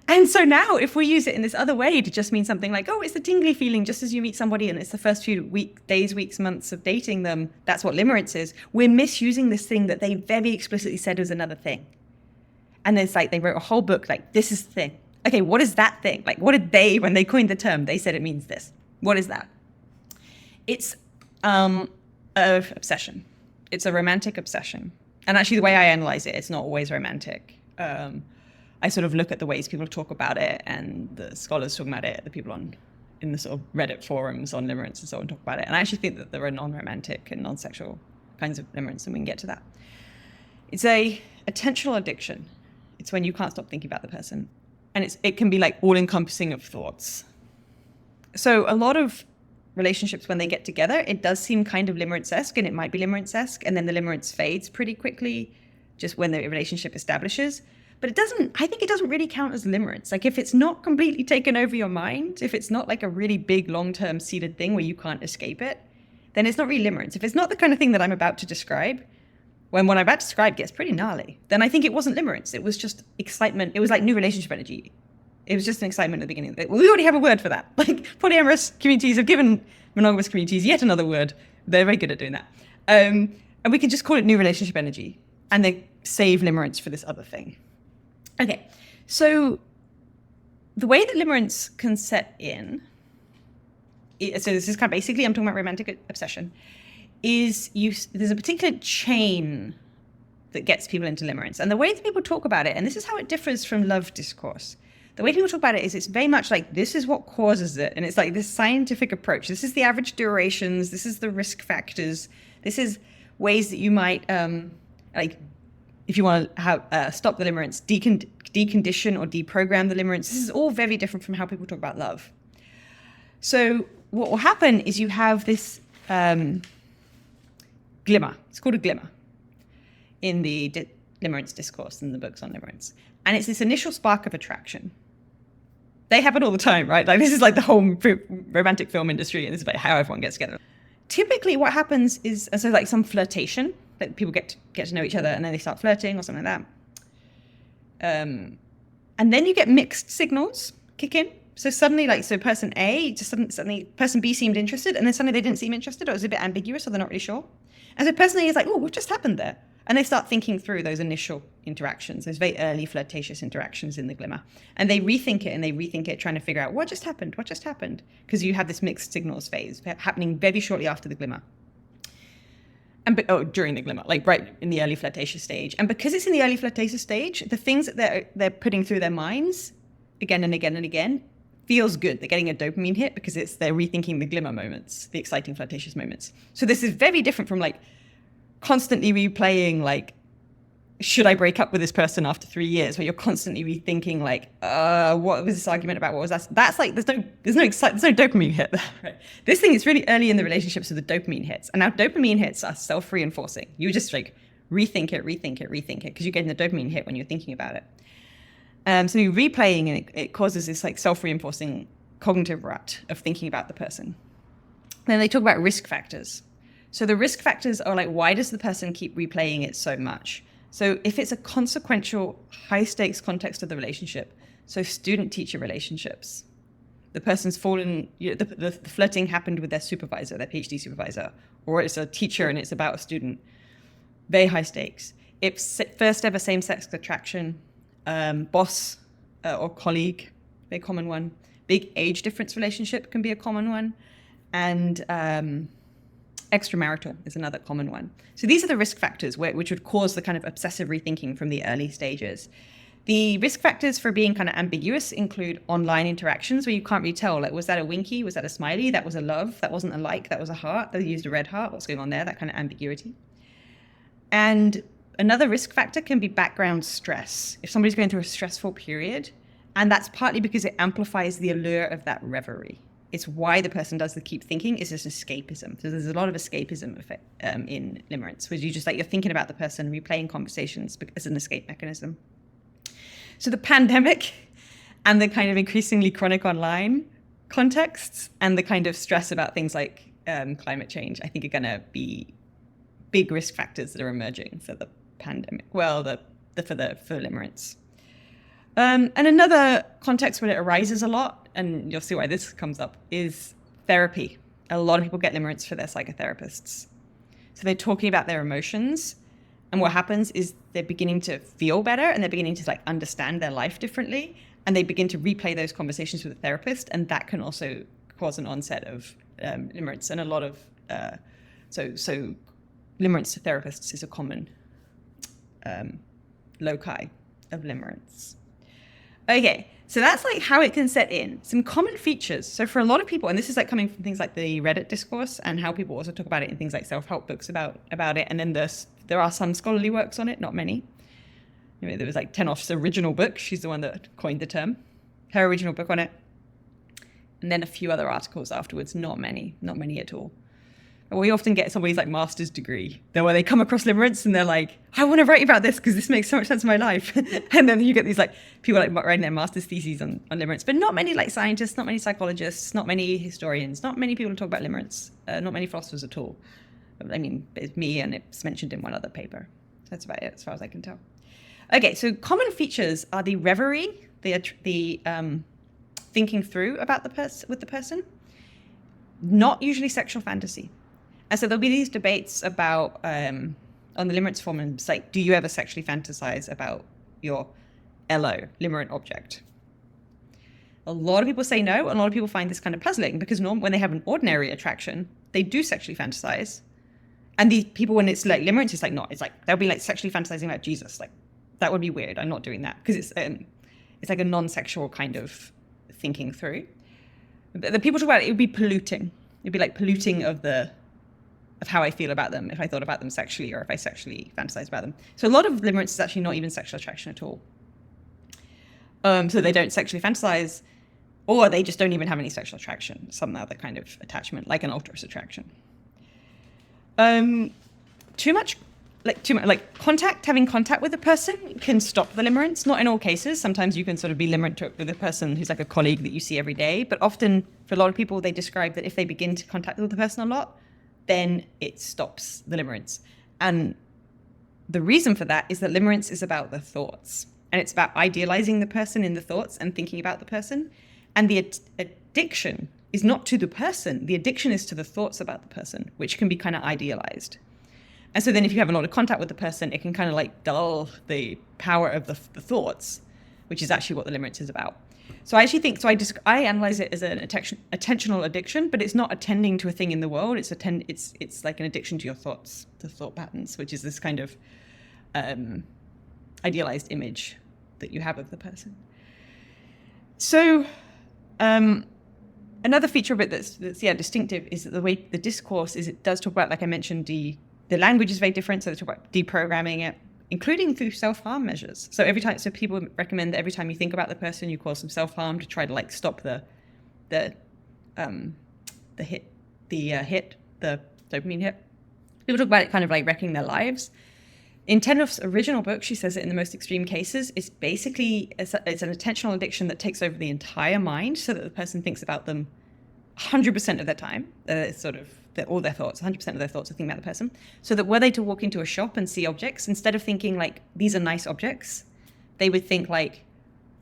And so now if we use it in this other way to just mean something like, oh, it's the tingly feeling just as you meet somebody and it's the first few days, weeks, months of dating them, that's what limerence is. We're misusing this thing that they very explicitly said was another thing. And it's like they wrote a whole book like, this is the thing. Okay, what is that thing? Like, what did they, when they coined the term, they said it means this. What is that? It's obsession. It's a romantic obsession. And actually the way I analyze it, it's not always romantic. I sort of look at the ways people talk about it, and the scholars talk about it, the people in the sort of Reddit forums on limerence and so on talk about it. And I actually think that there are non-romantic and non-sexual kinds of limerence, and we can get to that. It's a attentional addiction. It's when you can't stop thinking about the person. And it can be like all-encompassing of thoughts. So a lot of relationships, when they get together, it does seem kind of limerence-esque, and it might be limerence-esque, and then the limerence fades pretty quickly just when the relationship establishes. But I think it doesn't really count as limerence. Like if it's not completely taken over your mind, if it's not like a really big long-term seated thing where you can't escape it, then it's not really limerence. If it's not the kind of thing that I'm about to describe, when what I'm about to describe gets pretty gnarly, then I think it wasn't limerence. It was just excitement. It was like new relationship energy. It was just an excitement at the beginning. We already have a word for that. Like polyamorous communities have given monogamous communities yet another word. They're very good at doing that. And we can just call it new relationship energy and then save limerence for this other thing. Okay, so the way that limerence can set in, so this is kind of basically, I'm talking about romantic obsession, is there's a particular chain that gets people into limerence. And the way that people talk about it, and this is how it differs from love discourse, the way people talk about it is it's very much like, this is what causes it. And it's like this scientific approach. This is the average durations. This is the risk factors. This is ways that you might, if you want to stop the limerence, decondition or deprogram the limerence. This is all very different from how people talk about love. So what will happen is you have this glimmer. It's called a glimmer in the limerence discourse and the books on limerence. And it's this initial spark of attraction. They happen all the time, right? Like this is like the whole romantic film industry, and this is like how everyone gets together. Typically what happens is, so like some flirtation, like people get to know each other and then they start flirting or something like that. And then you get mixed signals kick in. So suddenly, person A, just suddenly person B seemed interested, and then suddenly they didn't seem interested, or it was a bit ambiguous, or they're not really sure. And so person A is like, oh, what just happened there? And they start thinking through those initial interactions, those very early flirtatious interactions in the glimmer. And they rethink it, trying to figure out what just happened? Because you have this mixed signals phase happening very shortly after the glimmer. During the glimmer, like right in the early flirtatious stage. And because it's in the early flirtatious stage, the things that they're putting through their minds again and again and again feels good. They're getting a dopamine hit because they're rethinking the glimmer moments, the exciting flirtatious moments. So this is very different from like constantly replaying like, should I break up with this person after 3 years, where you're constantly rethinking like, what was this argument about? What was that? That's like, there's no dopamine hit there, right? This thing is really early in the relationship, so the dopamine hits. And now dopamine hits are self-reinforcing. You just like rethink it, because you're getting the dopamine hit when you're thinking about it. So you're replaying, and it causes this like self-reinforcing cognitive rut of thinking about the person. Then they talk about risk factors. So the risk factors are like, why does the person keep replaying it so much? So if it's a consequential, high-stakes context of the relationship, so student-teacher relationships, the person's fallen, the flirting happened with their supervisor, their PhD supervisor, or it's a teacher and it's about a student, very high stakes. It's first ever same-sex attraction, boss or colleague, very common one, big age difference relationship can be a common one. And extramarital is another common one. So these are the risk factors which would cause the kind of obsessive rethinking from the early stages. The risk factors for being kind of ambiguous include online interactions where you can't really tell, like, was that a winky? Was that a smiley? That was a love? That wasn't a like? That was a heart? They used a red heart? What's going on there? That kind of ambiguity. And another risk factor can be background stress. If somebody's going through a stressful period, and that's partly because it amplifies the allure of that reverie. It's why the person does the keep thinking, is just escapism. So there's a lot of escapism effect, in limerence, where you're thinking about the person, replaying conversations as an escape mechanism. So the pandemic and the kind of increasingly chronic online contexts and the kind of stress about things like climate change, I think are going to be big risk factors that are emerging for the pandemic. Well, for limerence. And another context where it arises a lot, and you'll see why this comes up, is therapy. A lot of people get limerence for their psychotherapists. So they're talking about their emotions, and what happens is they're beginning to feel better and they're beginning to understand their life differently, and they begin to replay those conversations with a therapist, and that can also cause an onset of limerence. And a lot of so limerence to therapists is a common loci of limerence. Okay, so that's how it can set in. Some common features. So for a lot of people, and this is coming from things like the Reddit discourse and how people also talk about it in things like self-help books about it. And then there are some scholarly works on it, not many. There was Tenoff's original book. She's the one that coined the term. Her original book on it. And then a few other articles afterwards, not many at all. We often get somebody's master's degree, where they come across limerence and they're like, I want to write about this because this makes so much sense in my life. And then you get these people writing their master's theses on limerence, but not many scientists, not many psychologists, not many historians, not many people who talk about limerence, not many philosophers at all. I mean, it's me, and it's mentioned in one other paper. That's about it as far as I can tell. Okay, so common features are the reverie, the thinking through about with the person, not usually sexual fantasy. And so there'll be these debates about, on the limerence forums, do you ever sexually fantasize about your LO, limerent object? A lot of people say no, and a lot of people find this kind of puzzling because when they have an ordinary attraction, they do sexually fantasize. And these people, when it's limerence, it's not. It's they'll be sexually fantasizing about Jesus. That would be weird. I'm not doing that because it's a non-sexual kind of thinking through. But the people talk about it would be polluting. It'd be polluting of how I feel about them if I thought about them sexually or if I sexually fantasize about them. So a lot of limerence is actually not even sexual attraction at all. So they don't sexually fantasize, or they just don't even have any sexual attraction, some other kind of attachment, like an altruist attraction. Too much having contact with a person can stop the limerence. Not in all cases. Sometimes you can sort of be limerent with a person who's a colleague that you see every day. But often, for a lot of people, they describe that if they begin to contact with the person a lot, then it stops the limerence. And the reason for that is that limerence is about the thoughts. And it's about idealizing the person in the thoughts and thinking about the person. And the addiction is not to the person. The addiction is to the thoughts about the person, which can be kind of idealized. And so then if you have a lot of contact with the person, it can kind of dull the power of the thoughts, which is actually what the limerence is about. So I actually think, I analyze it as an attentional addiction, but it's not attending to a thing in the world. It's like an addiction to your thoughts, to thought patterns, which is this kind of idealized image that you have of the person. So another feature of it that's distinctive is that the way the discourse is, it does talk about, like I mentioned, the language is very different. So they talk about deprogramming it, including through self-harm measures. So people recommend that every time you think about the person, you cause some self-harm to try to stop the dopamine hit. People talk about it kind of wrecking their lives. In Tenoff's original book, she says that in the most extreme cases, it's basically it's an attentional addiction that takes over the entire mind, so that the person thinks about them 100% of their time. All their thoughts, 100% of their thoughts are thinking about the person. So that were they to walk into a shop and see objects, instead of thinking these are nice objects, they would think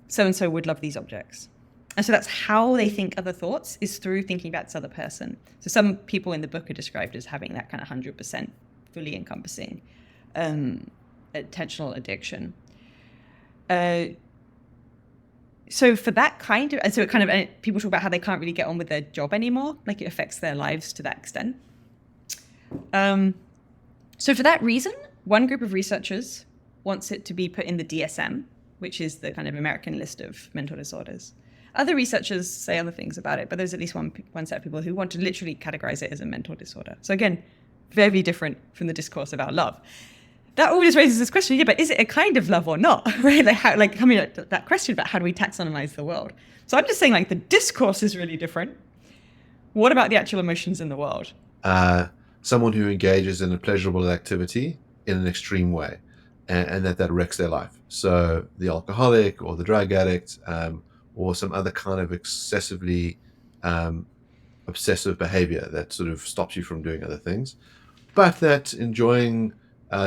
so-and-so would love these objects. And so that's how they think other thoughts, is through thinking about this other person. So some people in the book are described as having that kind of 100% fully encompassing attentional addiction. So for that kind of, and so it kind of, and people talk about how they can't really get on with their job anymore, like it affects their lives to that extent. So for that reason, one group of researchers wants it to be put in the DSM, which is the kind of American list of mental disorders. Other researchers say other things about it, but there's at least one set of people who want to literally categorize it as a mental disorder. So again, very different from the discourse about love. That always raises this question, yeah, but is it a kind of love or not? Right? Like coming at that question about how do we taxonomize the world? So I'm just saying, like, the discourse is really different. What about the actual emotions in the world? Someone who engages in a pleasurable activity in an extreme way, and that wrecks their life. So the alcoholic or the drug addict, or some other kind of excessively obsessive behavior that sort of stops you from doing other things, but that enjoying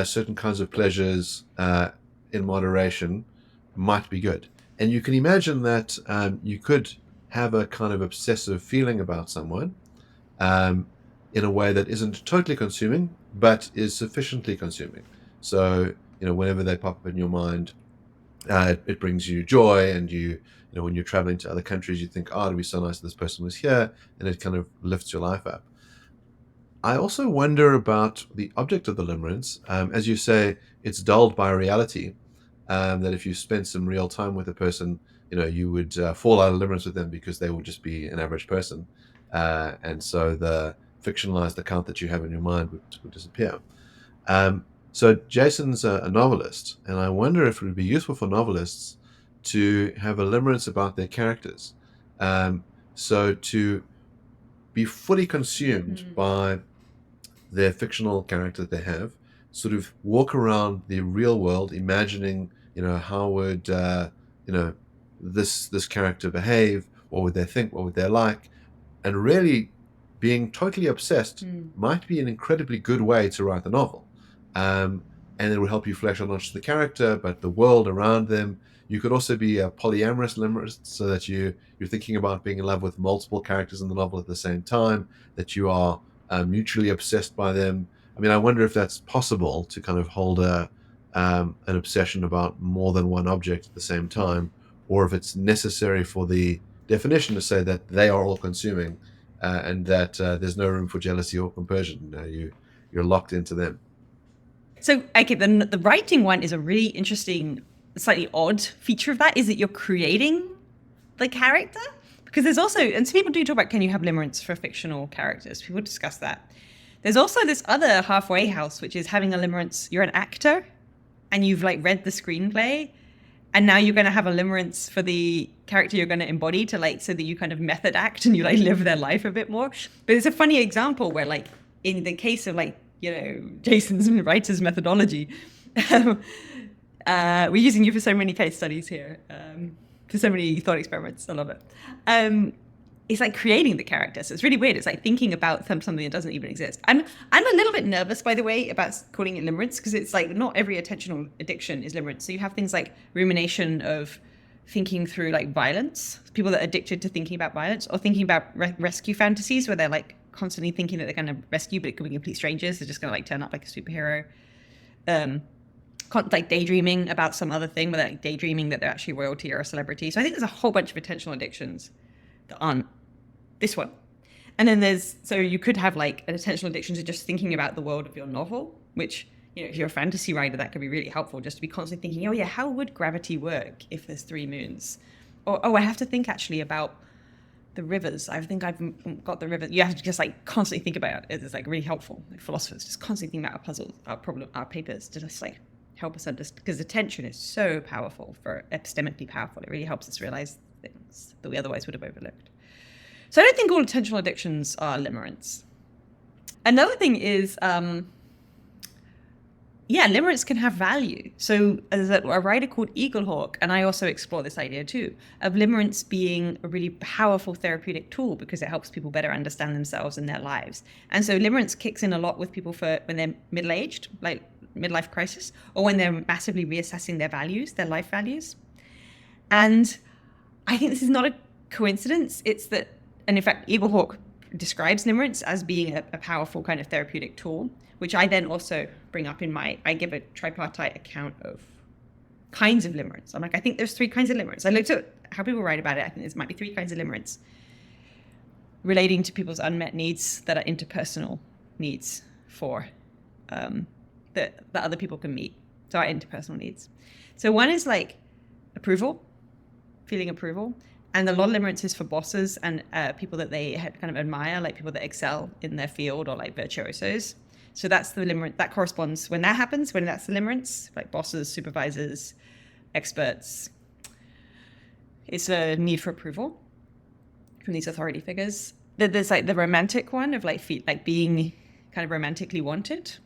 certain kinds of pleasures in moderation might be good. And you can imagine that you could have a kind of obsessive feeling about someone in a way that isn't totally consuming, but is sufficiently consuming. So, whenever they pop up in your mind, it brings you joy, and when you're traveling to other countries, you think, oh, it'd be so nice if this person was here, and it kind of lifts your life up. I also wonder about the object of the limerence. As you say, it's dulled by reality, that if you spent some real time with a person, you would fall out of limerence with them because they would just be an average person. And so the fictionalized account that you have in your mind would disappear. So Jason's a novelist, and I wonder if it would be useful for novelists to have a limerence about their characters. So to be fully consumed by their fictional character that they have, sort of walk around the real world, imagining, how would, this character behave? What would they think? What would they like? And really being totally obsessed might be an incredibly good way to write the novel. And it will help you flesh out not just the character, but the world around them. You could also be a polyamorous limerist, so that you're thinking about being in love with multiple characters in the novel at the same time, that you are mutually obsessed by them. I mean, I wonder if that's possible to kind of hold an obsession about more than one object at the same time, or if it's necessary for the definition to say that they are all consuming, and that there's no room for jealousy or compersion. You're locked into them. So, okay, the writing one is a really interesting, slightly odd feature of that, is that you're creating the character. Because there's also, and so people do talk about, can you have limerence for fictional characters? People discuss that. There's also this other halfway house, which is having a limerence. You're an actor, and you've read the screenplay, and now you're going to have a limerence for the character you're going to embody to so that you kind of method act and you live their life a bit more. But it's a funny example where in the case of Jason's writer's methodology, we're using you for so many case studies here, for so many thought experiments. I love it. It's creating the character. So it's really weird. It's thinking about something that doesn't even exist. I'm a little bit nervous, by the way, about calling it limerence, because it's not every attentional addiction is limerence. So you have things like rumination of thinking through violence, people that are addicted to thinking about violence, or thinking about rescue fantasies where they're constantly thinking that they're going to rescue, but it could be complete strangers. They're just going to turn up like a superhero. Daydreaming about some other thing, where they're daydreaming that they're actually royalty or a celebrity. So I think there's a whole bunch of attentional addictions that aren't this one. And then so you could have an attentional addiction to just thinking about the world of your novel, which, if you're a fantasy writer, that could be really helpful, just to be constantly thinking, oh yeah, how would gravity work if there's 3 moons? Or, I have to think actually about the rivers. I think I've got the river. You have to just constantly think about it. It's really helpful. Philosophers just constantly think about our puzzles, our papers, to just help us understand, because attention is so powerful, epistemically powerful. It really helps us realize things that we otherwise would have overlooked. So I don't think all attentional addictions are limerence. Another thing is, limerence can have value. So there's a writer called Eaglehawk, and I also explore this idea too, of limerence being a really powerful therapeutic tool because it helps people better understand themselves and their lives. And so limerence kicks in a lot with people when they're middle-aged, midlife crisis, or when they're massively reassessing their values, their life values. And I think this is not a coincidence. It's that, and in fact, Eaglehawk describes limerence as being a powerful kind of therapeutic tool, which I then also bring up I give a tripartite account of kinds of limerence. I'm like, I think there's 3 kinds of limerence. I looked at how people write about it. I think there might be 3 kinds of limerence relating to people's unmet needs that are interpersonal needs for that other people can meet. So our interpersonal needs. So one is like approval, feeling approval. And a lot of limerence is for bosses and people that they kind of admire, like people that excel in their field or like virtuosos. So that's the limerence, that corresponds when that happens, when that's the limerence, like bosses, supervisors, experts. It's a need for approval from these authority figures. There's like the romantic one of like being kind of romantically wanted,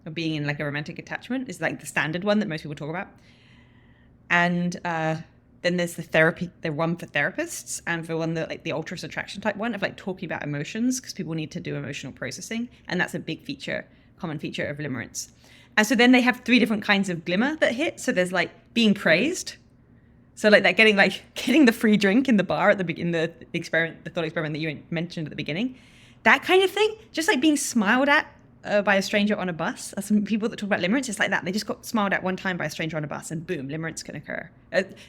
or being in like a romantic attachment is like the standard one that most people talk about. And then there's the one for therapists, and for one that like the ultra attraction type one of like talking about emotions, because people need to do emotional processing, and that's a big feature, common feature of limerence. And so then they have 3 different kinds of glimmer that hit. So there's like being praised, so like that getting the free drink in the bar at the thought experiment that you mentioned at the beginning, that kind of thing, just like being smiled at by a stranger on a bus. That's some people that talk about limerence. It's like that. They just got smiled at one time by a stranger on a bus, and boom, limerence can occur.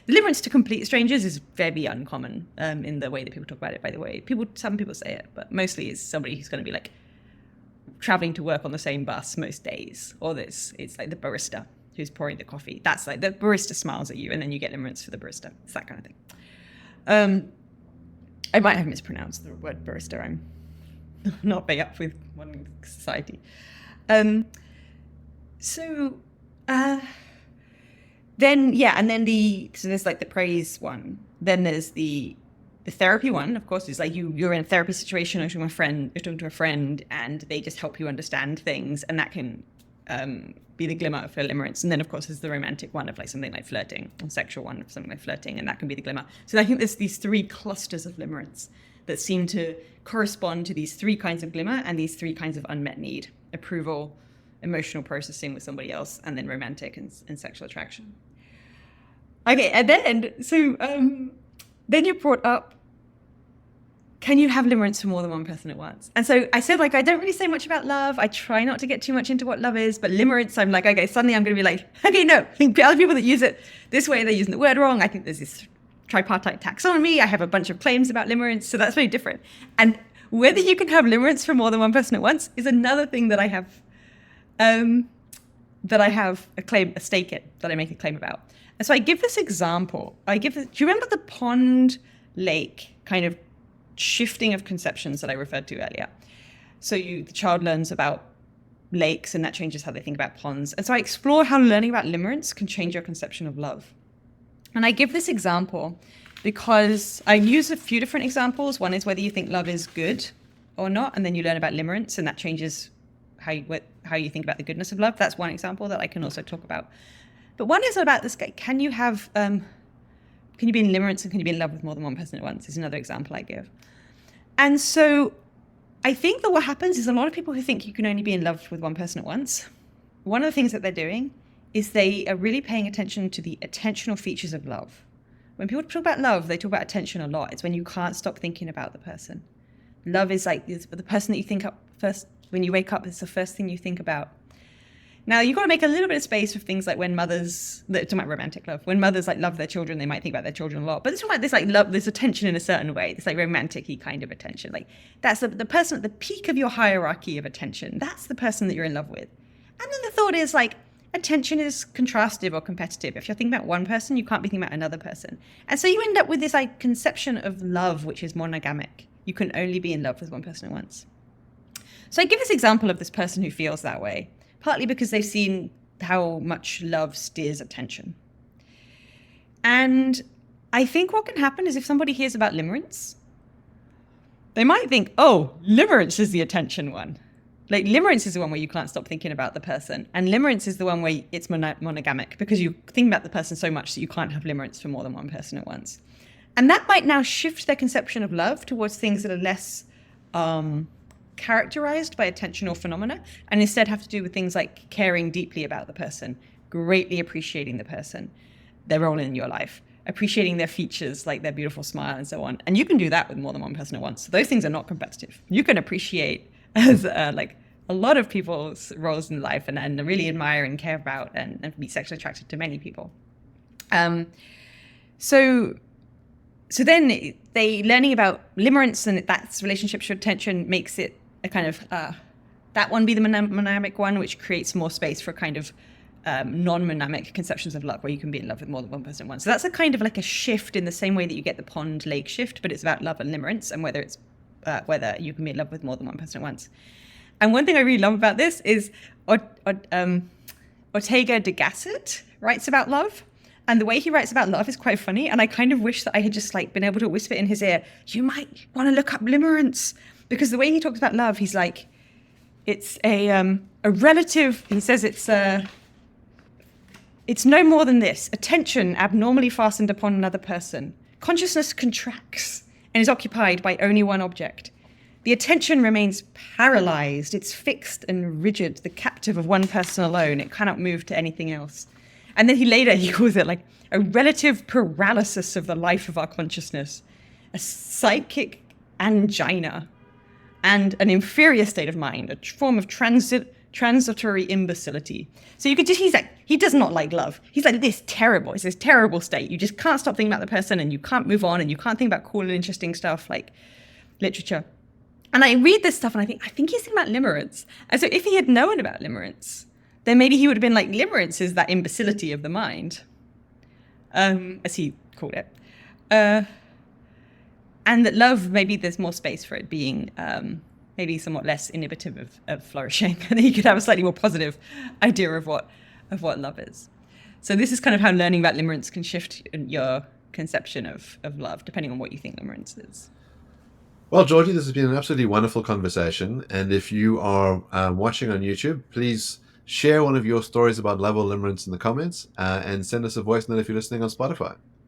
Limerence to complete strangers is very uncommon in the way that people talk about it, by the way. Some people say it, but mostly it's somebody who's going to be like traveling to work on the same bus most days. Or it's like the barista who's pouring the coffee. That's like the barista smiles at you, and then you get limerence for the barista. It's that kind of thing. I might have mispronounced the word barista. I'm not very up with modern society. Then so there's like the praise one. Then there's the therapy one, of course, is like you're in a therapy situation, or you're talking to a friend, and they just help you understand things, and that can be the glimmer for limerence. And then of course there's the romantic one of like something like flirting, or sexual one of something like flirting, and that can be the glimmer. So I think there's these 3 clusters of limerence that seem to correspond to these 3 kinds of glimmer and these 3 kinds of unmet need: approval, emotional processing with somebody else, and then romantic and sexual attraction. Okay, and then you brought up, can you have limerence for more than one person at once? And so I said, like, I don't really say much about love. I try not to get too much into what love is, but limerence, I'm like, okay, suddenly I'm going to be like, okay, no. I think other people that use it this way, they're using the word wrong. I think there's this tripartite taxonomy. I have a bunch of claims about limerence, so that's very different. And whether you can have limerence for more than one person at once is another thing that I have a stake in, that I make a claim about. And so I give this example. Do you remember the pond lake kind of shifting of conceptions that I referred to earlier? So the child learns about lakes, and that changes how they think about ponds. And so I explore how learning about limerence can change your conception of love. And I give this example because I use a few different examples. One is whether you think love is good or not, and then you learn about limerence, and that changes how you think about the goodness of love. That's one example that I can also talk about. But one is about this guy. Can you be in limerence, and can you be in love with more than one person at once? Is another example I give. And so I think that what happens is a lot of people who think you can only be in love with one person at once, one of the things that they're doing is they are really paying attention to the attentional features of love. When people talk about love, they talk about attention a lot. It's when you can't stop thinking about the person. Love is like the person that you think up first. When you wake up, it's the first thing you think about. Now, you've got to make a little bit of space for things like when mothers, talking about romantic love, when mothers like love their children, they might think about their children a lot. But it's talking about this like love, this attention in a certain way, this like romantic-y kind of attention. Like that's the person at the peak of your hierarchy of attention. That's the person that you're in love with. And then the thought is like, attention is contrastive or competitive. If you're thinking about one person, you can't be thinking about another person. And so you end up with this like conception of love, which is monogamic. You can only be in love with one person at once. So I give this example of this person who feels that way, partly because they've seen how much love steers attention. And I think what can happen is if somebody hears about limerence, they might think, oh, limerence is the attention one. Like limerence is the one where you can't stop thinking about the person. And limerence is the one where it's monogamic, because you think about the person so much that you can't have limerence for more than one person at once. And that might now shift their conception of love towards things that are less characterized by attentional phenomena, and instead have to do with things like caring deeply about the person, greatly appreciating the person, their role in your life, appreciating their features like their beautiful smile and so on. And you can do that with more than one person at once. So those things are not competitive. You can appreciate as like a lot of people's roles in life and really admire and care about and be sexually attracted to many people. So then they learning about limerence and that's relationship to attention makes it a kind of that one be the monamic one, which creates more space for kind of non-monamic conceptions of love, where you can be in love with more than one person at once. So that's a kind of like a shift in the same way that you get the pond-lake shift, but it's about love and limerence and whether it's whether you can be in love with more than one person at once. And one thing I really love about this is Ortega de Gasset writes about love. And the way he writes about love is quite funny. And I kind of wish that I had just like been able to whisper in his ear, you might want to look up limerence. Because the way he talks about love, he's like, it's a relative, he says it's no more than this. Attention abnormally fastened upon another person. Consciousness contracts and is occupied by only one object. The attention remains paralyzed. It's fixed and rigid, the captive of one person alone. It cannot move to anything else. And then he calls it like a relative paralysis of the life of our consciousness, a psychic angina, and an inferior state of mind, a form of transitory imbecility. So you could just, he does not like love. He's like, it's this terrible state. You just can't stop thinking about the person and you can't move on and you can't think about cool and interesting stuff like literature. And I read this stuff and I think he's thinking about limerence. And so if he had known about limerence, then maybe he would have been like, limerence is that imbecility of the mind, as he called it. And that love, maybe there's more space for it being maybe somewhat less inhibitive of flourishing. And then you could have a slightly more positive idea of what love is. So this is kind of how learning about limerence can shift your conception of love, depending on what you think limerence is. Well, Georgie, this has been an absolutely wonderful conversation. And if you are watching on YouTube, please share one of your stories about love or limerence in the comments and send us a voice note if you're listening on Spotify.